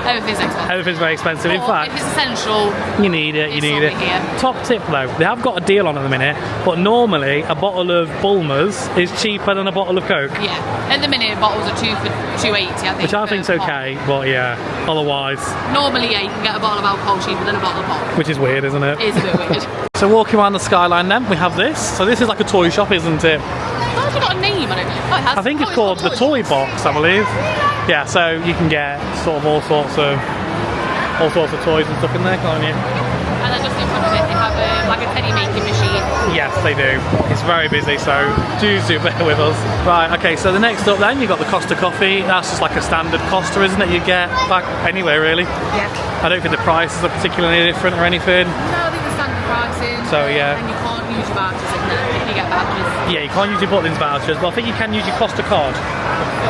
Speaker 3: Everything's expensive.
Speaker 2: Everything's very expensive. In
Speaker 3: Or
Speaker 2: fact,
Speaker 3: if it's essential,
Speaker 2: you need it,
Speaker 3: it's over here.
Speaker 2: Top tip though, they have got a deal on at the minute, but normally a bottle of Bulmers is cheaper than a bottle of Coke.
Speaker 3: yeah. At the minute, bottles are $2 for $2.80, I think.
Speaker 2: Which I think's
Speaker 3: per pop.
Speaker 2: okay, but yeah, otherwise,
Speaker 3: Normally, yeah, you can get a bottle of alcohol cheaper than a bottle of pop.
Speaker 2: which is weird, isn't it?
Speaker 3: It is a bit weird.
Speaker 2: So walking around the Skyline then, we have this. So this is like a toy shop, isn't it?
Speaker 3: Oh, it's got a name on it. Oh, it has.
Speaker 2: I think it's
Speaker 3: Oh,
Speaker 2: called
Speaker 3: got
Speaker 2: the Toy Box, I believe. Yeah, so you can get sort of all sorts of toys and stuff in there, can't you?
Speaker 3: And then just in front of it, they have like a teddy making machine.
Speaker 2: Yes, they do. It's very busy, so do bear with us. Right, okay, so the next up then, you've got the Costa coffee. That's just like a standard Costa, isn't it? You get back anywhere, really.
Speaker 3: Yeah.
Speaker 2: I don't think the prices are particularly different or anything.
Speaker 3: No, these are standard pricing.
Speaker 2: So, yeah.
Speaker 3: And you can't use your vouchers in there if you get vouchers.
Speaker 2: Yeah, you can't use your Butlins vouchers, but I think you can use your Costa card.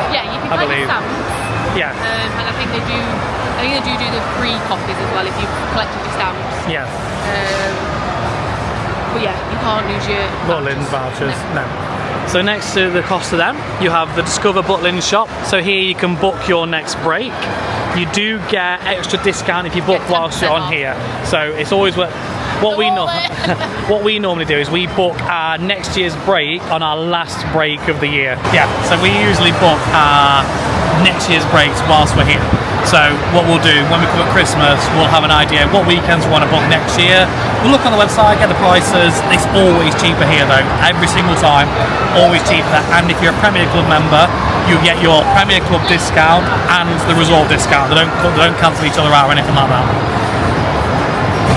Speaker 3: Yeah, you can
Speaker 2: I
Speaker 3: buy
Speaker 2: believe.
Speaker 3: your stamps.
Speaker 2: Yeah.
Speaker 3: And I think they do the free copies as well if you've collected your stamps.
Speaker 2: Yes.
Speaker 3: But yeah, you can't use your
Speaker 2: Butlins vouchers. No. So next to the Costa then, you have the Discover Butlins shop. So here you can book your next break. You do get extra discount if you book whilst you're on
Speaker 3: off.
Speaker 2: here. So it's always what we normally do is we book our next year's break on our last break of the year. Yeah. So we usually book our next year's breaks whilst we're here. So what we'll do when we come at Christmas, we'll have an idea of what weekends we want to book next year. We'll look on the website, get the prices. It's always cheaper here though, every single time, always cheaper. And if you're a Premier Club member, you get your Premier Club discount and the resort discount. They don't cancel each other out or anything like that.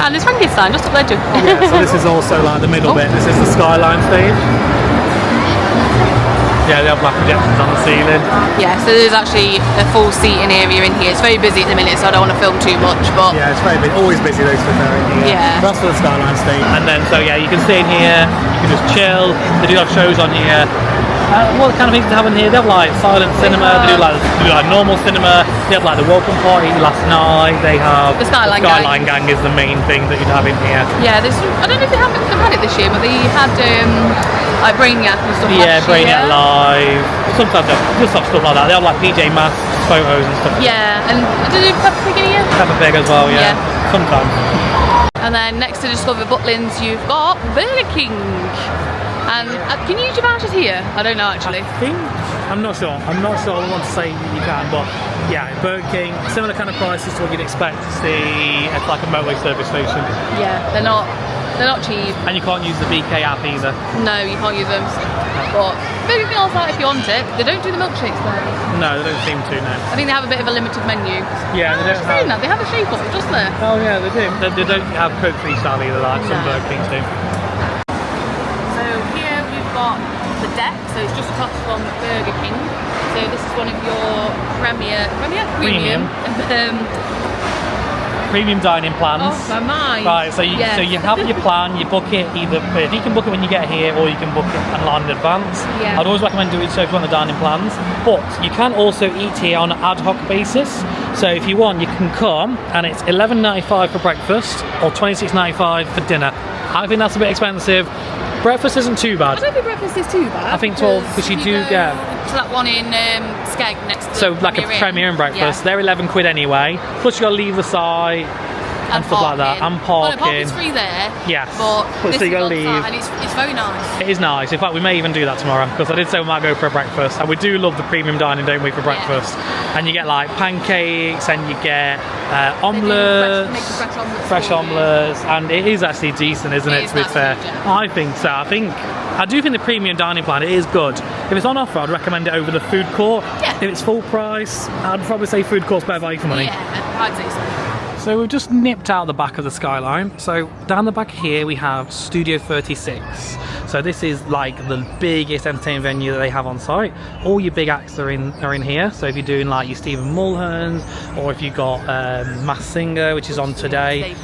Speaker 3: And there's Frankie's sign just up there too.
Speaker 2: Yeah, so this is also like the middle bit. This is the Skyline stage. Yeah, they have black projections on the ceiling.
Speaker 3: Yeah, so there's actually a full seating area in here. It's very busy at the minute, so I don't want to film too much, but
Speaker 2: Yeah, it's very busy. Always busy though, so they're in here.
Speaker 3: Yeah.
Speaker 2: That's for the Skyline State. And then, so yeah, you can stay in here, you can just chill. They do have shows on here. What kind of things they have in here? They have like silent cinema, they do like normal cinema, they have like the welcome party last night, they have
Speaker 3: The Skyline
Speaker 2: Gang is the main thing that you'd have in here.
Speaker 3: yeah, there's, I don't know if they've had it this year, but they had like Brainiac and stuff.
Speaker 2: Yeah,
Speaker 3: last
Speaker 2: Brainiac
Speaker 3: year.
Speaker 2: Live. Sometimes they just have stuff like that. They have like PJ Masks, photos and stuff.
Speaker 3: Yeah, and did they have Peppa Pig in here?
Speaker 2: Peppa Pig as well, yeah. Sometimes.
Speaker 3: And then next to Discover Butlins, you've got Burger King. And can you use your vouchers here? I don't know actually.
Speaker 2: I'm not sure. I want to say you can, but yeah, Burger King, similar kind of prices to what you'd expect to see at like a motorway service station.
Speaker 3: Yeah, they're not cheap.
Speaker 2: And you can't use the BK app either.
Speaker 3: No, you can't use them. But maybe you can also if you want it. They don't do the milkshakes though.
Speaker 2: No, they don't seem to, no.
Speaker 3: I think they have a bit of a limited menu.
Speaker 2: Yeah, they don't have...
Speaker 3: That. They have a shape up, just there.
Speaker 2: Oh yeah, they do. They don't have Coke freestyle either, like some Burger Kings do.
Speaker 3: So here we've got the deck, so it's just across from Burger King. So this is one of your premium
Speaker 2: Premium dining plans.
Speaker 3: Oh, my mind.
Speaker 2: Right, so you have your plan, you book it either, if you can book it when you get here or you can book it online in advance.
Speaker 3: Yeah.
Speaker 2: I'd always recommend doing so if you want the dining plans, but you can also eat here on an ad hoc basis. So if you want, you can come and it's $11.95 for breakfast or $26.95 for dinner. I think that's a bit expensive. Breakfast isn't too bad.
Speaker 3: I don't think breakfast is too bad.
Speaker 2: I think 12 because you do get...
Speaker 3: So that one in Skegness.
Speaker 2: So like a Premier and breakfast, they're 11 quid anyway. Plus you got to leave the site and stuff like that, and parking.
Speaker 3: Well, parking's free there.
Speaker 2: Yes.
Speaker 3: But
Speaker 2: So you got to leave.
Speaker 3: And it's very nice.
Speaker 2: It is nice. In fact, we may even do that tomorrow because I did say we might go for a breakfast, and we do love the premium dining, don't we, for breakfast? And you get like pancakes, and you get omelets, fresh omelets, and it is actually decent, isn't it? To be fair, I think so. I do think the premium dining plan is good. If it's on offer, I'd recommend it over the food court. Yeah. If it's full price, I'd probably say food court's better value for money.
Speaker 3: Yeah, I'd say so.
Speaker 2: So we've just nipped out the back of the Skyline. So down the back here we have Studio 36. So this is like the biggest entertainment venue that they have on site. All your big acts are in here. So if you're doing like your Stephen Mulhern's, or if you've got Masked Singer, which is on today,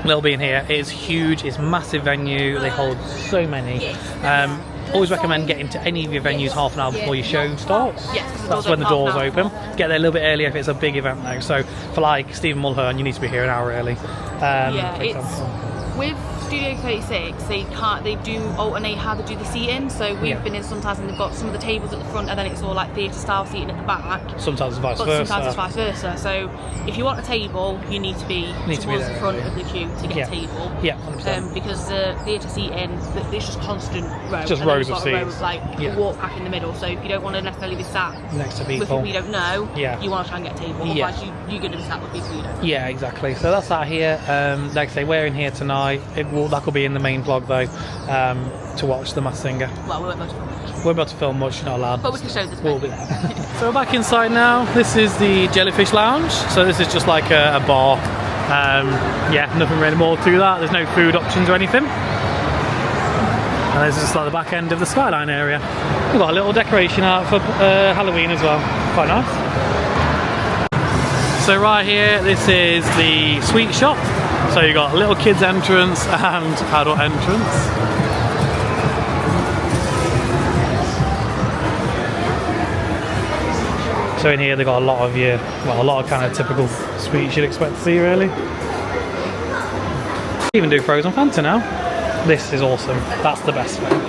Speaker 2: they'll be in here. It is huge, it's a massive venue, they hold so many. Always recommend getting to any of your venues half an hour before your show starts. Yes, that's when the doors open. Get there a little bit earlier if it's a big event though. So for like Stephen Mulhern, you need to be here an hour early.
Speaker 3: With Studio 36, they do alternate how they do the seating. So we've been in sometimes and they've got some of the tables at the front and then it's all like theatre style seating at the back.
Speaker 2: Sometimes it's vice
Speaker 3: versa. Sometimes it's vice versa. So if you want a table, you need to be towards the front of the queue to get a table.
Speaker 2: Yeah, 100%.
Speaker 3: Because the theatre seating, it's just constant rows.
Speaker 2: Just rows of seats.
Speaker 3: You walk back in the middle. So if you don't want to necessarily be sat
Speaker 2: next to
Speaker 3: with
Speaker 2: people
Speaker 3: you don't know, you want to try and get a table. Otherwise you're going to be sat with people you don't know.
Speaker 2: Yeah, exactly. So that's out here. Like I say, we're in here tonight. That will be in the main vlog though, to watch the Masked Singer.
Speaker 3: Well, we won't be able to film much.
Speaker 2: We're about to film much, you're not allowed.
Speaker 3: But we can show this.
Speaker 2: We'll be there. So we're back inside now. This is the Jellyfish Lounge. So this is just like a bar. Yeah, nothing really more to that. There's no food options or anything. And this is just like the back end of the Skyline area. We've got a little decoration out for Halloween as well. Quite nice. So right here, this is the sweet shop. So you've got little kids entrance and adult entrance. So in here they've got a lot of kind of typical sweets you'd expect to see really. Even do frozen Fanta now. This is awesome. That's the best thing.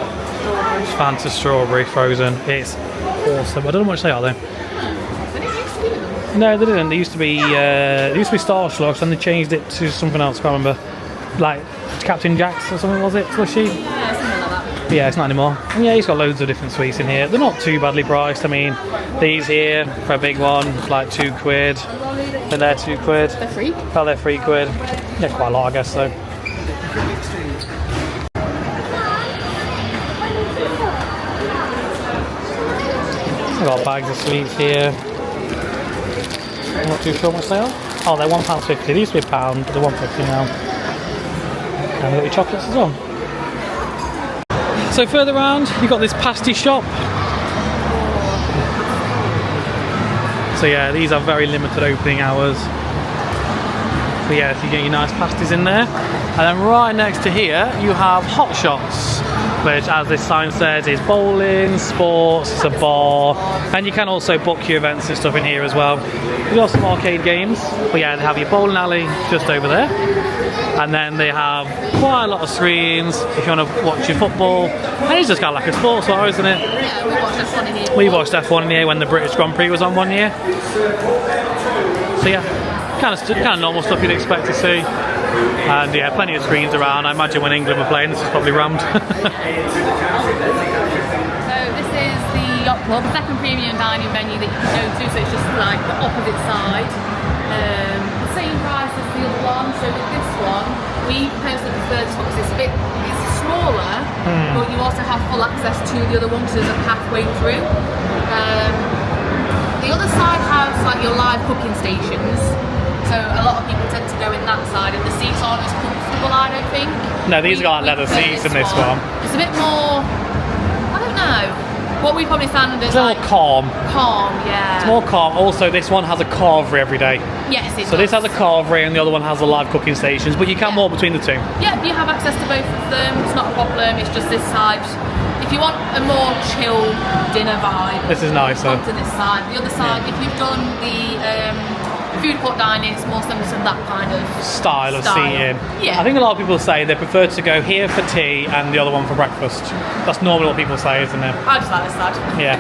Speaker 2: Fanta strawberry frozen. It's awesome. I don't know what they are though. No, they didn't. They used to be Star Slugs, and they changed it to something else. I can't remember. Like Captain Jack's or something, was it? Slushy?
Speaker 3: Yeah, something like that.
Speaker 2: Yeah, it's not anymore. And yeah, he's got loads of different sweets in here. They're not too badly priced. I mean, these here for a big one, like £2. And they're £2.
Speaker 3: They're free?
Speaker 2: Oh, they're £3. Yeah, quite a lot, I guess so. I've got bags of sweets here. I'm not too sure what they are. Oh, they're £1.50. They used to be £1, but they're £1.50 now. And we've got your chocolates as well. So further around, you've got this pasty shop. So yeah, these are very limited opening hours. So yeah, so you get your nice pasties in there. And then right next to here, you have Hot Shots, which, as this sign says, is bowling, sports, it's a bar, and you can also book your events and stuff in here as well. You've got some arcade games, but yeah, they have your bowling alley just over there. And then they have quite a lot of screens if you want to watch your football. And it's just kind of like a sports bar, isn't it?
Speaker 3: Yeah, we watched F1 in here.
Speaker 2: We watched F1 in here when the British Grand Prix was on one year. So yeah, kind of normal stuff you'd expect to see. And yeah, plenty of screens around. I imagine when England were playing, this is probably rammed.
Speaker 3: So this is the Yacht Club, the second premium dining venue that you can go to, so it's just like the opposite side. The same price as the other one, so with this one, we personally prefer this one because it's smaller, but you also have full access to the other one because there's a pathway through. The other side has like your live cooking stations. So a lot of people tend to go in that side, and the seats aren't as comfortable, I don't think.
Speaker 2: No, these are like leather seats in this one.
Speaker 3: It's a bit more, I don't know, what we probably found as
Speaker 2: It's more
Speaker 3: like
Speaker 2: calm.
Speaker 3: calm, yeah.
Speaker 2: It's more calm. Also, this one has a carvery every day.
Speaker 3: Yes, it
Speaker 2: So
Speaker 3: does.
Speaker 2: this has a carvery and the other one has the live cooking stations, but you can walk between the two.
Speaker 3: Yeah, you have access to both of them. It's not a problem. It's just this side. If you want a more chill dinner vibe,
Speaker 2: This is nicer.
Speaker 3: come to this side. The other side, if you've done the food court dining, it's more similar to that kind of
Speaker 2: Style of seating.
Speaker 3: Yeah.
Speaker 2: I think a lot of people say they prefer to go here for tea and the other one for breakfast. That's normally what people say, isn't it?
Speaker 3: I just like this side.
Speaker 2: Yeah.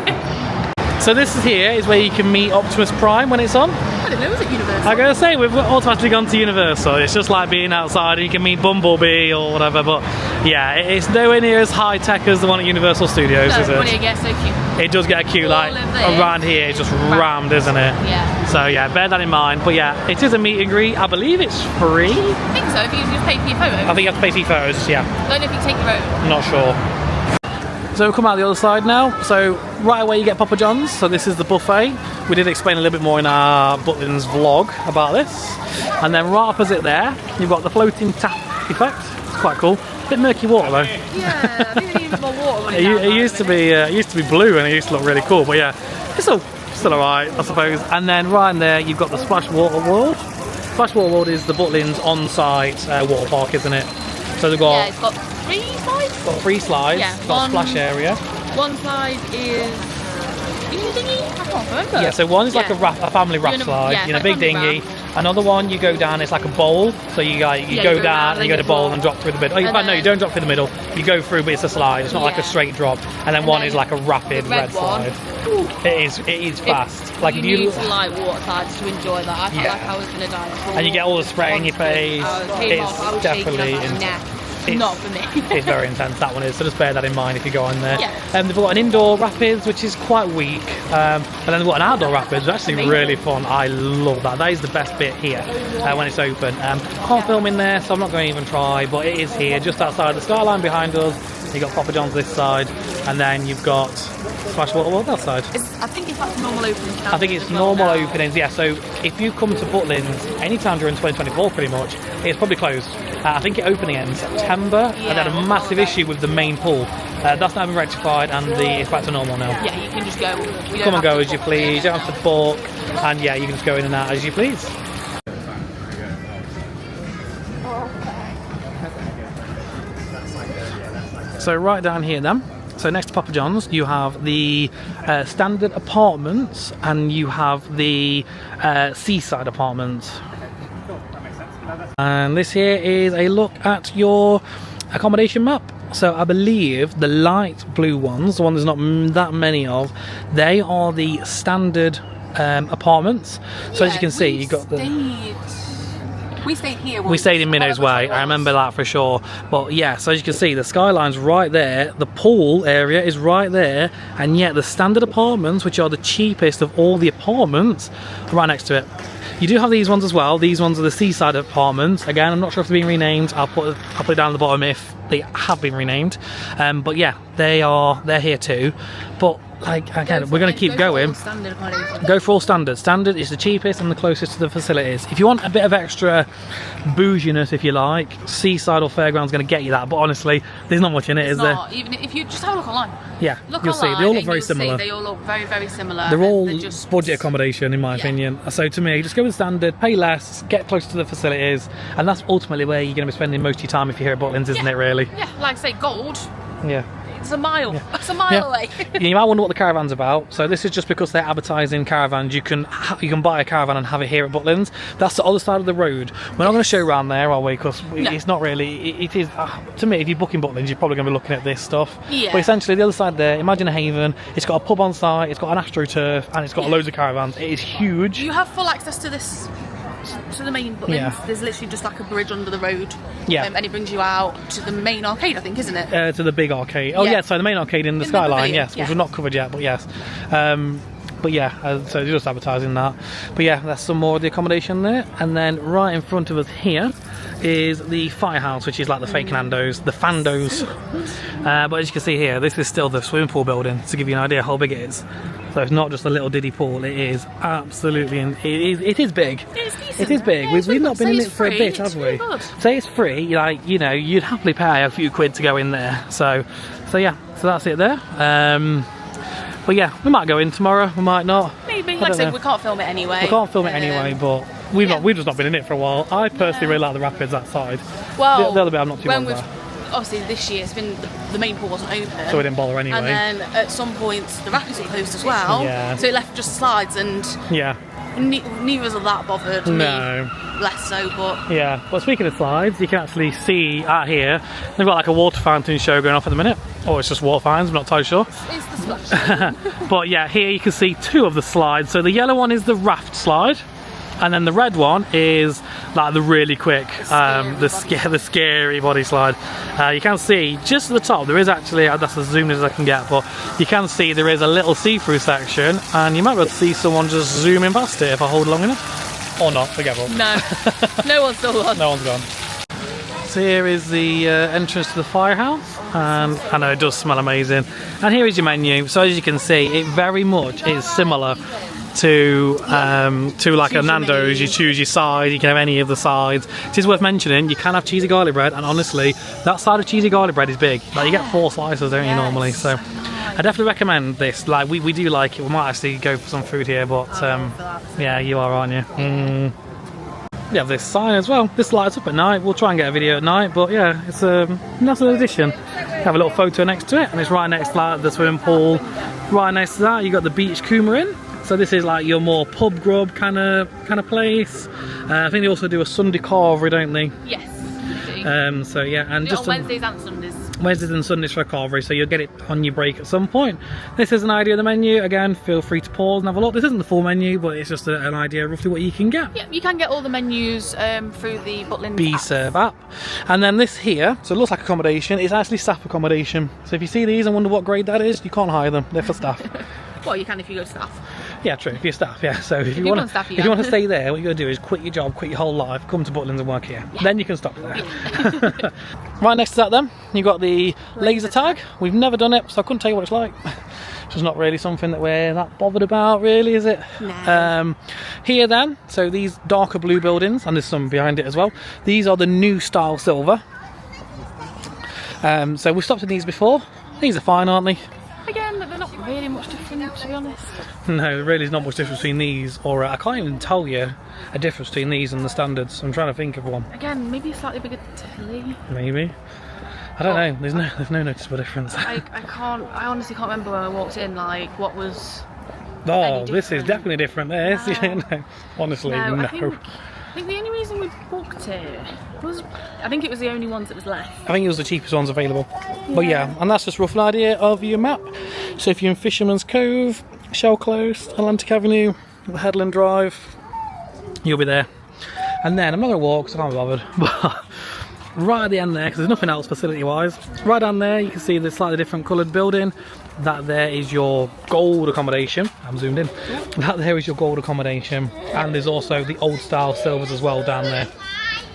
Speaker 2: So this is here is where you can meet Optimus Prime when it's on.
Speaker 3: I didn't know it was at Universal.
Speaker 2: I'm going to say we've automatically gone to Universal. It's just like being outside and you can meet Bumblebee or whatever, but yeah, it's nowhere near as high tech as the one at Universal Studios,
Speaker 3: No,
Speaker 2: is it?
Speaker 3: when it gets so cute.
Speaker 2: It does get cute,
Speaker 3: All
Speaker 2: like
Speaker 3: of this.
Speaker 2: around here it's just rammed, isn't it?
Speaker 3: Yeah.
Speaker 2: So yeah, bear that in mind. But yeah, it is a meet and greet. I believe it's free.
Speaker 3: I think so, if you just pay for your photos.
Speaker 2: I think you have to pay for your photos, yeah.
Speaker 3: I don't know if you take your own.
Speaker 2: I'm not sure. So we'll come out the other side now. So right away you get Papa John's. So this is the buffet. We did explain a little bit more in our Butlins vlog about this. And then right opposite there, you've got the floating tap effect. It's quite cool. A bit murky water though.
Speaker 3: Yeah, I think they use more water when
Speaker 2: It used to be blue and it used to look really cool. But yeah, it's still alright, I suppose. And then right in there, you've got the Splash Water World. Splash Water World is the Butlins on-site water park, isn't it? So they've got,
Speaker 3: yeah, it's got 3 slides.
Speaker 2: got 3 slides.
Speaker 3: Yeah,
Speaker 2: It's got a splash area.
Speaker 3: One slide is dinghy. I can't remember.
Speaker 2: Yeah, so one is like
Speaker 3: Yeah.
Speaker 2: a family raft
Speaker 3: You're in a-
Speaker 2: slide,
Speaker 3: yeah,
Speaker 2: in a
Speaker 3: like
Speaker 2: big
Speaker 3: family
Speaker 2: dinghy. Another one you go down, it's like a bowl. So you go
Speaker 3: you
Speaker 2: down
Speaker 3: go round,
Speaker 2: and you go
Speaker 3: then
Speaker 2: to bowl
Speaker 3: you
Speaker 2: and drop through the middle. Oh,
Speaker 3: And
Speaker 2: in fact, no, you
Speaker 3: then-
Speaker 2: don't drop through the middle. You go through, but it's a slide. It's not like a
Speaker 3: Yeah.
Speaker 2: straight drop. And then
Speaker 3: And
Speaker 2: one
Speaker 3: then
Speaker 2: is like a rapid
Speaker 3: the
Speaker 2: red
Speaker 3: red one.
Speaker 2: slide. It is fast. Like
Speaker 3: you
Speaker 2: if you
Speaker 3: need to like water slides to enjoy that. I felt
Speaker 2: Yeah.
Speaker 3: like I was gonna die.
Speaker 2: and you get all the spray in your face.
Speaker 3: I was
Speaker 2: Definitely
Speaker 3: shaking. I was like, nah,
Speaker 2: it's-
Speaker 3: not for me.
Speaker 2: It's very intense, that one is, so just bear that in mind if you go on there.
Speaker 3: Yeah.
Speaker 2: They've got an indoor rapids, which is quite weak, and then they've got an outdoor rapids, which is actually
Speaker 3: Amazing.
Speaker 2: really fun. I love that. That is the best bit here when it's open. Can't film in there, so I'm not going to even try, but it is here, just outside the Skyline behind us. You've got Papa John's this side, and then you've got Splash Water World that side.
Speaker 3: I think it's like normal opening.
Speaker 2: I think it's normal openings, yeah. So if you come to Butlins anytime during 2024, pretty much, it's probably closed. I think it opened in September, and they had a massive issue with the main pool. That's now been rectified, and it's back to normal now.
Speaker 3: Yeah, you can just go. You
Speaker 2: Come and
Speaker 3: don't
Speaker 2: go
Speaker 3: have
Speaker 2: as
Speaker 3: to
Speaker 2: you
Speaker 3: book
Speaker 2: please. You
Speaker 3: there.
Speaker 2: don't have to book, and yeah, you can just go in and out as you please. So right down here then. So next to Papa John's, you have the standard apartments, and you have the seaside apartments. And this here is a look at your accommodation map. So I believe the light blue ones, the one there's not that many of, they are the standard apartments. So as you can see, you got the...
Speaker 3: We stayed here.
Speaker 2: We stayed in Minnows Way, I remember that for sure. But yeah, so as you can see, the skyline's right there, the pool area is right there, and yet the standard apartments, which are the cheapest of all the apartments, are right next to it. You do have these ones as well. These ones are the seaside apartments. Again, I'm not sure if they're being renamed. I'll put it down at the bottom if they have been renamed. But yeah, they're here too. But like again, we're going to keep going. Go for all standard. Standard is the cheapest and the closest to the facilities. If you want a bit of extra bouginess, if you like, Seaside or Fairground's going to get you that. But honestly, there's not much in it, is there?
Speaker 3: Even if you just have a look online.
Speaker 2: Yeah,
Speaker 3: Look
Speaker 2: you'll see.
Speaker 3: online
Speaker 2: They all look
Speaker 3: and
Speaker 2: very
Speaker 3: you'll see
Speaker 2: similar.
Speaker 3: they all look very, very similar.
Speaker 2: They're all
Speaker 3: just
Speaker 2: budget accommodation, in my opinion. So to me, just go with standard, pay less, get closer to the facilities, and that's ultimately where you're going to be spending most of your time if you're here at Butlins, isn't it? Really?
Speaker 3: Yeah, like I say, gold.
Speaker 2: Yeah.
Speaker 3: It's a mile. Yeah. It's a mile away.
Speaker 2: You might wonder what the caravan's about. So this is just because they're advertising caravans. You can buy a caravan and have it here at Butlins. That's the other side of the road. We're not going to show around there, are we? Because it's not really. It is to me. If you book in Butlins, you're probably going to be looking at this stuff.
Speaker 3: Yeah.
Speaker 2: But essentially, the other side there. Imagine a haven. It's got a pub on site. It's got an AstroTurf, and it's got loads of caravans. It is huge.
Speaker 3: You have full access to this. To the main Butlins.
Speaker 2: Yeah.
Speaker 3: There's literally just like a bridge under the road.
Speaker 2: Yeah.
Speaker 3: And it brings you out to the main arcade, I think, isn't it?
Speaker 2: To the big arcade. Oh yeah, so the main arcade in the Skyline,
Speaker 3: pavilion,
Speaker 2: yes, which
Speaker 3: yeah.
Speaker 2: we've not covered yet, but yes. But yeah, so they're just advertising that. But yeah, that's some more of the accommodation there. And then right in front of us here is the firehouse, which is like the fake Nando's, the Fandos. But as you can see here, this is still the swimming pool building, to give you an idea how big it is. So it's not just a little diddy pool, it is absolutely, it is big.
Speaker 3: It's decent.
Speaker 2: It is big.
Speaker 3: Yeah,
Speaker 2: We've not been in
Speaker 3: it's
Speaker 2: it for a
Speaker 3: free.
Speaker 2: bit,
Speaker 3: It's
Speaker 2: have
Speaker 3: really
Speaker 2: we?
Speaker 3: good.
Speaker 2: Say it's free, like, you know, you'd happily pay a few quid to go in there. So yeah, so that's it there. But yeah, we might go in tomorrow, we might not.
Speaker 3: Maybe. Like I said, we can't film it anyway.
Speaker 2: We can't film it anyway, but we've just not been in it for a while. I personally really like the rapids that side.
Speaker 3: Well,
Speaker 2: the other bit I'm not too
Speaker 3: when
Speaker 2: bothered
Speaker 3: we've
Speaker 2: about.
Speaker 3: obviously this year it's been the main pool wasn't open,
Speaker 2: So we didn't bother anyway.
Speaker 3: And then at some points the rapids were closed as well.
Speaker 2: Yeah.
Speaker 3: So it left just slides, and
Speaker 2: Yeah.
Speaker 3: neither of us are that bothered.
Speaker 2: No.
Speaker 3: Me, less so, but
Speaker 2: Yeah, but speaking of slides, you can actually see out here, they've got like a water fountain show going off at the minute. Or it's just water fountains, I'm not entirely sure.
Speaker 3: it's the splash.
Speaker 2: But yeah, here you can see two of the slides. So the yellow one is the raft slide, and then the red one is like the really quick, the scary body slide. You can see just at the top, there is actually, that's as zoomed as I can get, but you can see there is a little see-through section, and you might be able to see someone just zooming past it if I hold long enough. Or not, forget what.
Speaker 3: No, no one's still on.
Speaker 2: No one's gone. So here is the entrance to the firehouse, and I know it does smell amazing. And here is your menu. So as you can see, it very much is similar to like a Nando's. You choose your side, you can have any of the sides. It is worth mentioning, you can have cheesy garlic bread, and honestly, that side of cheesy garlic bread is big. Like you get 4 slices, don't you, normally? So I definitely recommend this. Like we do like it. We might actually go for some food here, but yeah, you are, aren't you? We have this sign as well. This lights up at night. We'll try and get a video at night, but yeah, it's a nice little addition. Have a little photo next to it, and it's right next to like, the swimming pool. Right next to that, you got the beach Coumarin. So this is like your more pub grub kind of place. I think they also do a Sunday carvery, don't they?
Speaker 3: Yes. We do.
Speaker 2: So yeah, and just
Speaker 3: on Wednesdays and Sundays.
Speaker 2: Wednesdays and Sundays for a carvery, so you'll get it on your break at some point. This is an idea of the menu. Again, feel free to pause and have a look. This isn't the full menu, but it's just an idea of roughly what you can get.
Speaker 3: Yeah, you can get all the menus through the Butlins
Speaker 2: B-Serve app. And then this here, so it looks like accommodation, it's actually staff accommodation. So if you see these and wonder what grade that is, you can't hire them, they're for staff.
Speaker 3: Well, you can if you go to staff.
Speaker 2: Yeah, true, if you're staff, yeah. So if you
Speaker 3: you
Speaker 2: want
Speaker 3: want staff,
Speaker 2: to
Speaker 3: you can.
Speaker 2: stay there, what you got to do is quit your job, quit your whole life, come to Butlins and work here.
Speaker 3: Yeah.
Speaker 2: Then you can stop there. Right next to that then, you got the laser tag. We've never done it, so I couldn't tell you what it's like. It's just not really something that we're that bothered about, really, is it?
Speaker 3: No.
Speaker 2: Here then, so these darker blue buildings, and there's some behind it as well. These are the new style silver. So we've stopped in these before. These are fine, aren't they?
Speaker 3: Again, they're not really much different, to be honest.
Speaker 2: No, there really is not much difference between these, or I can't even tell you a difference between these and the standards. I'm trying to think of one.
Speaker 3: Again, maybe a slightly bigger tilly.
Speaker 2: Maybe. I don't know. There's no noticeable difference.
Speaker 3: I honestly can't remember when I walked in, like, what was...
Speaker 2: Oh, this is definitely different. This, no, honestly, no.
Speaker 3: I think the only reason we booked it was, I think it was the only ones that was left.
Speaker 2: I think it was the cheapest ones available. But yeah, and that's just a rough idea of your map. So if you're in Fisherman's Cove, Shell Close, Atlantic Avenue, Headland Drive, you'll be there. And then I'm not going to walk, so I can't be bothered. But right at the end there, because there's nothing else facility-wise, right down there you can see the slightly different coloured building. That there is your gold accommodation. I'm zoomed in. That there is your gold accommodation, and there's also the old style silvers as well down there.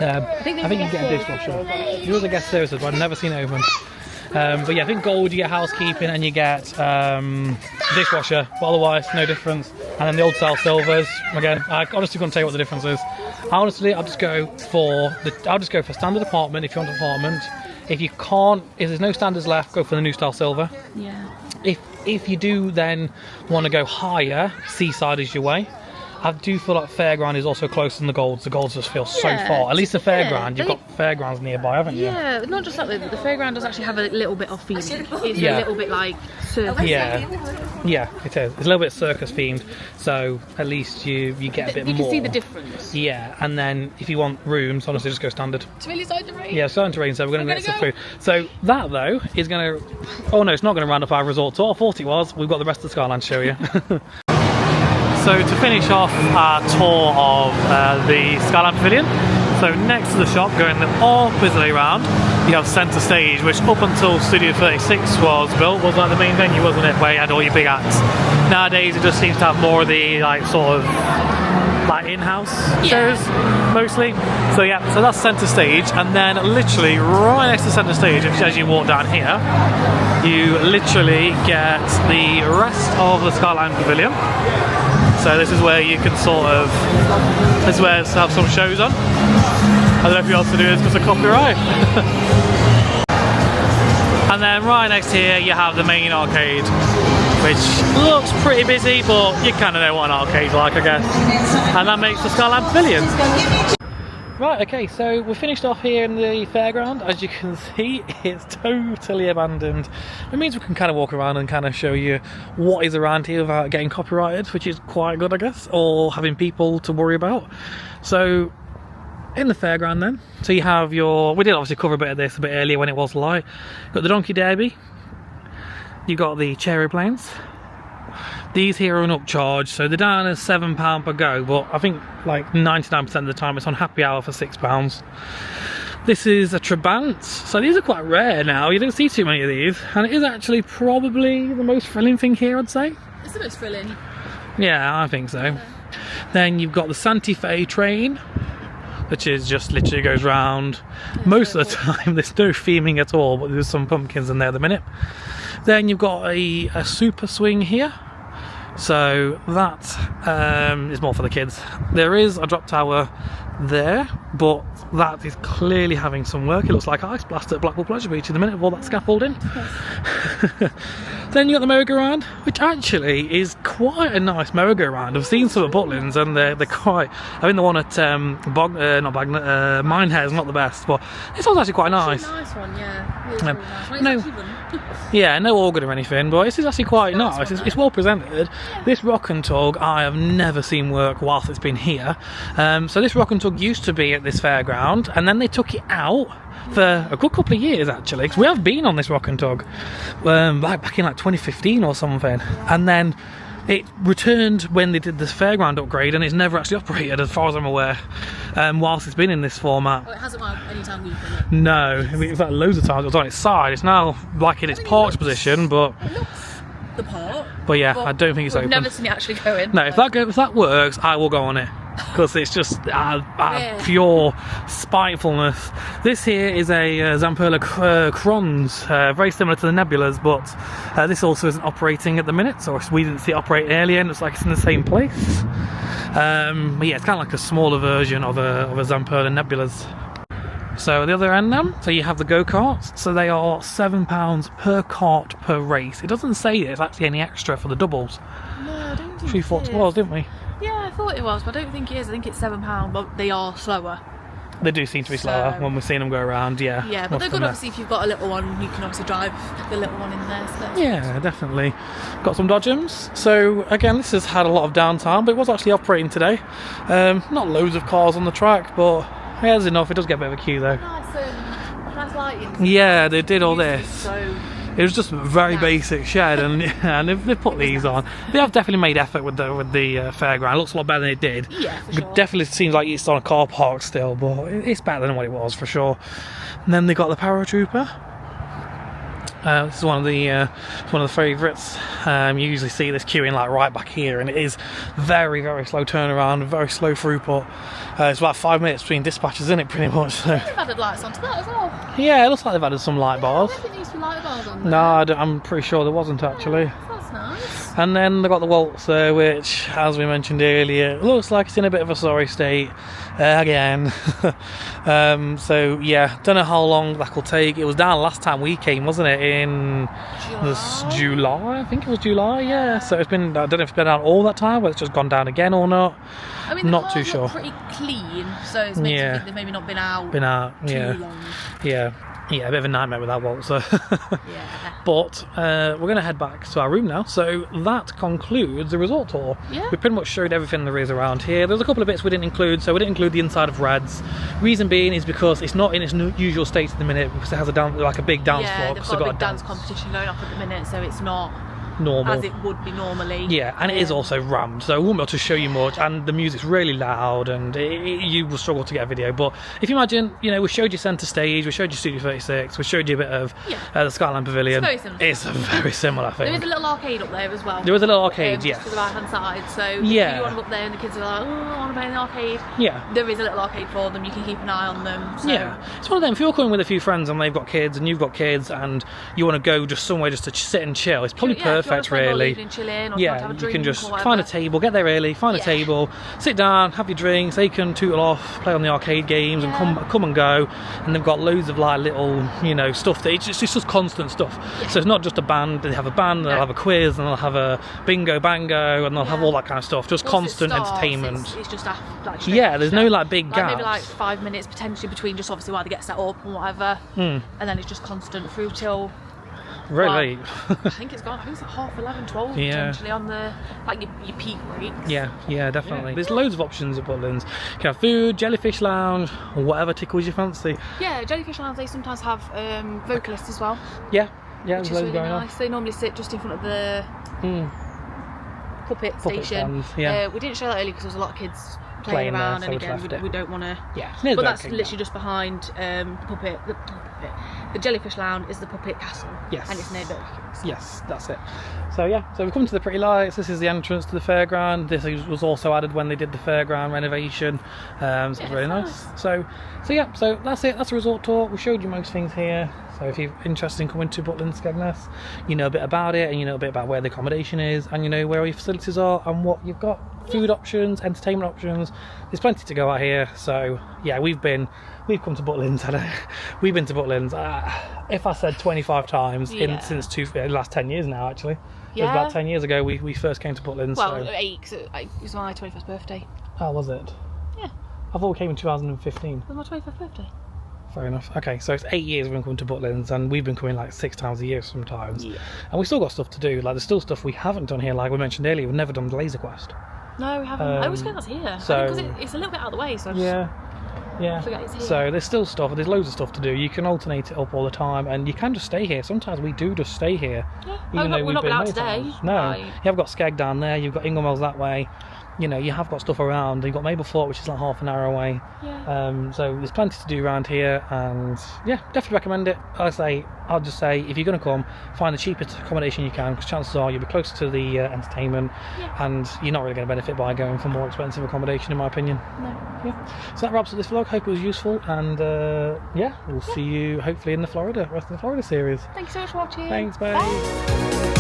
Speaker 2: I think you can get a dishwasher. There was a guest services, but I've never seen it open. But yeah, I think gold you get housekeeping and you get dishwasher, but otherwise no difference. And then the old style silvers, again, I honestly couldn't tell you what the difference is. Honestly, I'll just go for standard apartment if you want an apartment. If you can't, if there's no standards left, go for the new style silver.
Speaker 3: Yeah.
Speaker 2: If you do then want to go higher, Seaside is your way. I do feel like Fairground is also closer than the Golds. The Golds just feel so far. At least the Fairground, you've got Fairgrounds nearby, haven't you?
Speaker 3: Yeah, not just that, the Fairground does actually have a little bit of themed. It's a little bit like circus.
Speaker 2: Yeah, it is. It's a little bit circus themed, so at least you get a bit more.
Speaker 3: You can see the difference.
Speaker 2: Yeah, and then if you want rooms, honestly, just go standard.
Speaker 3: It's really starting to rain.
Speaker 2: Yeah, it's starting to rain, so we're going to get some food. So that, though, is going to... Oh, no, it's not going to round up our resort tour. I thought it was. We've got the rest of the Skyline to show you. So to finish off our tour of the Skyline Pavilion, so next to the shop, going the opposite way round, you have Centre Stage, which up until Studio 36 was built, was like the main venue, wasn't it, where you had all your big acts. Nowadays it just seems to have more of the like sort of like in-house shows mostly. So yeah, so that's Centre Stage, and then literally right next to Centre Stage, as you walk down here, you literally get the rest of the Skyline Pavilion. So this is where you can sort of, this is where to have some shows on. I don't know if you're able to do this because of copyright. And then right next here you have the main arcade, which looks pretty busy, but you kind of know what an arcade's like, I guess. And that makes the Skyline Pavilion. Right, okay, so we're finished off here in the Fairground. As you can see, it's totally abandoned. It means we can kind of walk around and kind of show you what is around here without getting copyrighted, which is quite good, I guess, or having people to worry about. So, in the Fairground then, so you have your... We did obviously cover a bit of this a bit earlier when it was light. You've got the Donkey Derby. You've got the cherry planes. These here are an upcharge, so they're down as £7 per go, but I think like 99% of the time it's on happy hour for £6. This is a Trabant, so these are quite rare now. You don't see too many of these, and it is actually probably the most thrilling thing here, I'd say.
Speaker 3: It's the most thrilling.
Speaker 2: Yeah, I think so. Then you've got the Santa Fe train, which is just literally goes round. Most of the time there's no theming at all, but there's some pumpkins in there at the minute. Then you've got a super swing here, so that is more for the kids. There is a drop tower there, but that is clearly having some work. It looks like Ice Blast at Blackpool Pleasure Beach in the minute with all that scaffolding. Then you got the merry-go-round, which actually is quite a nice merry-go-round. I've seen some at Butlins and they're quite... I think the one at Minehead is not the best, but this one's actually quite nice.
Speaker 3: It's a nice one, yeah. It's really nice.
Speaker 2: Yeah, no organ or anything, but this is actually quite nice. It's well presented. Yeah. This rock and tug I have never seen work whilst it's been here. So this rock and tug used to be at this fairground, and then they took it out for a good couple of years actually, because we have been on this rock and tug back in like 2015 or something, and then it returned when they did this fairground upgrade, and it's never actually operated as far as I'm aware whilst it's been in this format.
Speaker 3: Oh, it hasn't worked any time we've been in.
Speaker 2: No, I mean, in fact loads of times it was on its side. It's now like in its parked position, but
Speaker 3: it looks the part,
Speaker 2: but yeah, I don't think it's open.
Speaker 3: I've never seen it actually go in.
Speaker 2: No, if that works, I will go on it, because it's just pure spitefulness. This here is a Zamperla Crons, very similar to the Nebulas, but this also isn't operating at the minute, so we didn't see it operate earlier, and it's like it's in the same place. But yeah, it's kind of like a smaller version of a Zamperla Nebulas. So at the other end then, so you have the go-karts, so they are £7 per cart per race. It doesn't say there's actually any extra for the doubles.
Speaker 3: No, I don't think
Speaker 2: We thought it was, didn't we?
Speaker 3: Yeah, I thought it was, but I don't think it is. I think it's £7, but they are slower.
Speaker 2: They do seem to be slower when we've seen them go around, yeah.
Speaker 3: Yeah, but they're good obviously if you've got a little one, you can obviously drive the little one in there. So
Speaker 2: yeah, definitely. Got some Dodgems. So again, this has had a lot of downtime, but it was actually operating today. Not loads of cars on the track, but yeah, there's enough. It does get a bit of a queue though.
Speaker 3: Nice lighting.
Speaker 2: Yeah, they did all this.
Speaker 3: So
Speaker 2: it was just a very basic shed, and they've put these on. They have definitely made effort with the fairground. It looks a lot better than it did.
Speaker 3: Yeah, for sure.
Speaker 2: It definitely seems like it's on a car park still, but it's better than what it was for sure. And then they got the paratrooper, This is one of the favourites. You usually see this queuing like right back here, and it is very, very slow turnaround, very slow throughput. It's about 5 minutes between dispatches, isn't it, pretty much? So.
Speaker 3: They've added lights onto that as well.
Speaker 2: Yeah, it looks like they've added some light bars.
Speaker 3: I don't think there used to be light bars on there.
Speaker 2: No, I'm pretty sure there wasn't actually.
Speaker 3: That's nice.
Speaker 2: And then they've got the waltz there, which, as we mentioned earlier, looks like it's in a bit of a sorry state again. So yeah, don't know how long that will take. It was down last time we came, wasn't it? In July, I think it was July. Yeah. So it's been. I don't know if it's been down all that time, whether it's just gone down again or not.
Speaker 3: I mean,
Speaker 2: not too sure.
Speaker 3: Pretty clean, so it's makes me think they've maybe not been out. Too long.
Speaker 2: Yeah, a bit of a nightmare with that waltz. So.
Speaker 3: Yeah.
Speaker 2: But we're going to head back to our room now. So that concludes the resort tour.
Speaker 3: Yeah.
Speaker 2: We pretty much showed everything there is around here. There's a couple of bits we didn't include. So we didn't include the inside of Red's. Reason being is because it's not in its usual state at the minute, because it has a big dance floor.
Speaker 3: Yeah, they've got a big dance competition going off at the minute, so it's not
Speaker 2: normal
Speaker 3: as it would be normally.
Speaker 2: Yeah, and it is also rammed, so I won't be able to show you much, and the music's really loud, and you will struggle to get a video. But if you imagine, you know, we showed you centre stage, we showed you Studio 36, we showed you a bit of the Skyline Pavilion.
Speaker 3: It's
Speaker 2: very similar thing.
Speaker 3: There is a little arcade up there as well.
Speaker 2: There is a little arcade, yes.
Speaker 3: To the right hand side, so if you want to go up there and the kids are like, oh, I want to play in the arcade. Yeah. There is a little arcade for them, you can keep an eye on them. So.
Speaker 2: Yeah, it's one of them, if you're coming with a few friends and they've got kids and you've got kids and you want to go just somewhere just to sit and chill, it's probably perfect, really.
Speaker 3: Chill in, or
Speaker 2: yeah, you can just find a table, get there early, find a table, sit down, have your drinks. They can tootle off, play on the arcade games, and come and go. And they've got loads of like little, you know, stuff that it's just constant stuff. So it's not just a band. They have a band, they'll have a quiz, and they'll have a bingo bango, and they'll have all that kind of stuff. Just constant entertainment.
Speaker 3: It's just like
Speaker 2: there's no like big gaps.
Speaker 3: Maybe like 5 minutes potentially between, just obviously while they get set up and whatever, and then it's just constant through till.
Speaker 2: Very late.
Speaker 3: I think it's gone. I think it's like 11:30, 12 potentially on the like your peak breaks.
Speaker 2: Yeah, definitely. There's loads of options at Butlins. You can have food, jellyfish lounge, or whatever tickles your fancy.
Speaker 3: Yeah, jellyfish lounge. They sometimes have vocalists as well.
Speaker 2: Yeah,
Speaker 3: which is really nice. They normally sit just in front of the puppet station.
Speaker 2: Stands,
Speaker 3: we didn't show that early because there was a lot of kids playing around,
Speaker 2: there, so
Speaker 3: and again we don't want to.
Speaker 2: Yeah,
Speaker 3: but that's literally just behind the jellyfish lounge is the puppet castle.
Speaker 2: Yes,
Speaker 3: and it's near Burger King.
Speaker 2: Yes, that's it. So so we've come to the pretty lights. This is the entrance to the fairground. This was also added when they did the fairground renovation. So it's really nice. So that's it. That's a resort tour. We showed you most things here. So if you're interested in coming to Butlins Skegness, you know a bit about it, and you know a bit about where the accommodation is, and you know where all your facilities are and what you've got. Food options, entertainment options. There's plenty to go out here. So yeah, we've come to Butlins. We've been to Butlins. If I said 25 times since the last 10 years now, actually. Yeah. It was about 10 years ago we first came to Butlins.
Speaker 3: Well, 8, because it was my 21st birthday.
Speaker 2: Oh, was it?
Speaker 3: Yeah.
Speaker 2: I thought we came in 2015.
Speaker 3: It was my 21st birthday.
Speaker 2: Fair enough. Okay, so it's 8 years we've been coming to Butlins, and we've been coming like 6 times a year sometimes. Yeah. And we've still got stuff to do. Like there's still stuff we haven't done here. Like we mentioned earlier, we've never done Laser Quest.
Speaker 3: No, we haven't. I always forget that's here.
Speaker 2: So
Speaker 3: because it's a little bit out of the way. So I forget it's here.
Speaker 2: So there's still stuff. There's loads of stuff to do. You can alternate it up all the time, and you can just stay here. Sometimes we do just stay here.
Speaker 3: Yeah. Even though we've not been out today.
Speaker 2: No. You have got Skeg down there. You've got Inglemells that way. You know, you have got stuff around. You've got Mablethorpe, which is like half an hour away. Yeah. So there's plenty to do around here, and yeah, definitely recommend it. I'll just say, if you're going to come, find the cheapest accommodation you can, because chances are you'll be closer to the entertainment, and you're not really going to benefit by going for more expensive accommodation, in my opinion. No. Yeah. So that wraps up this vlog. Hope it was useful, and we'll see you hopefully in the rest of the Florida series.
Speaker 3: Thanks so much for watching.
Speaker 2: Thanks, bye.
Speaker 3: Bye.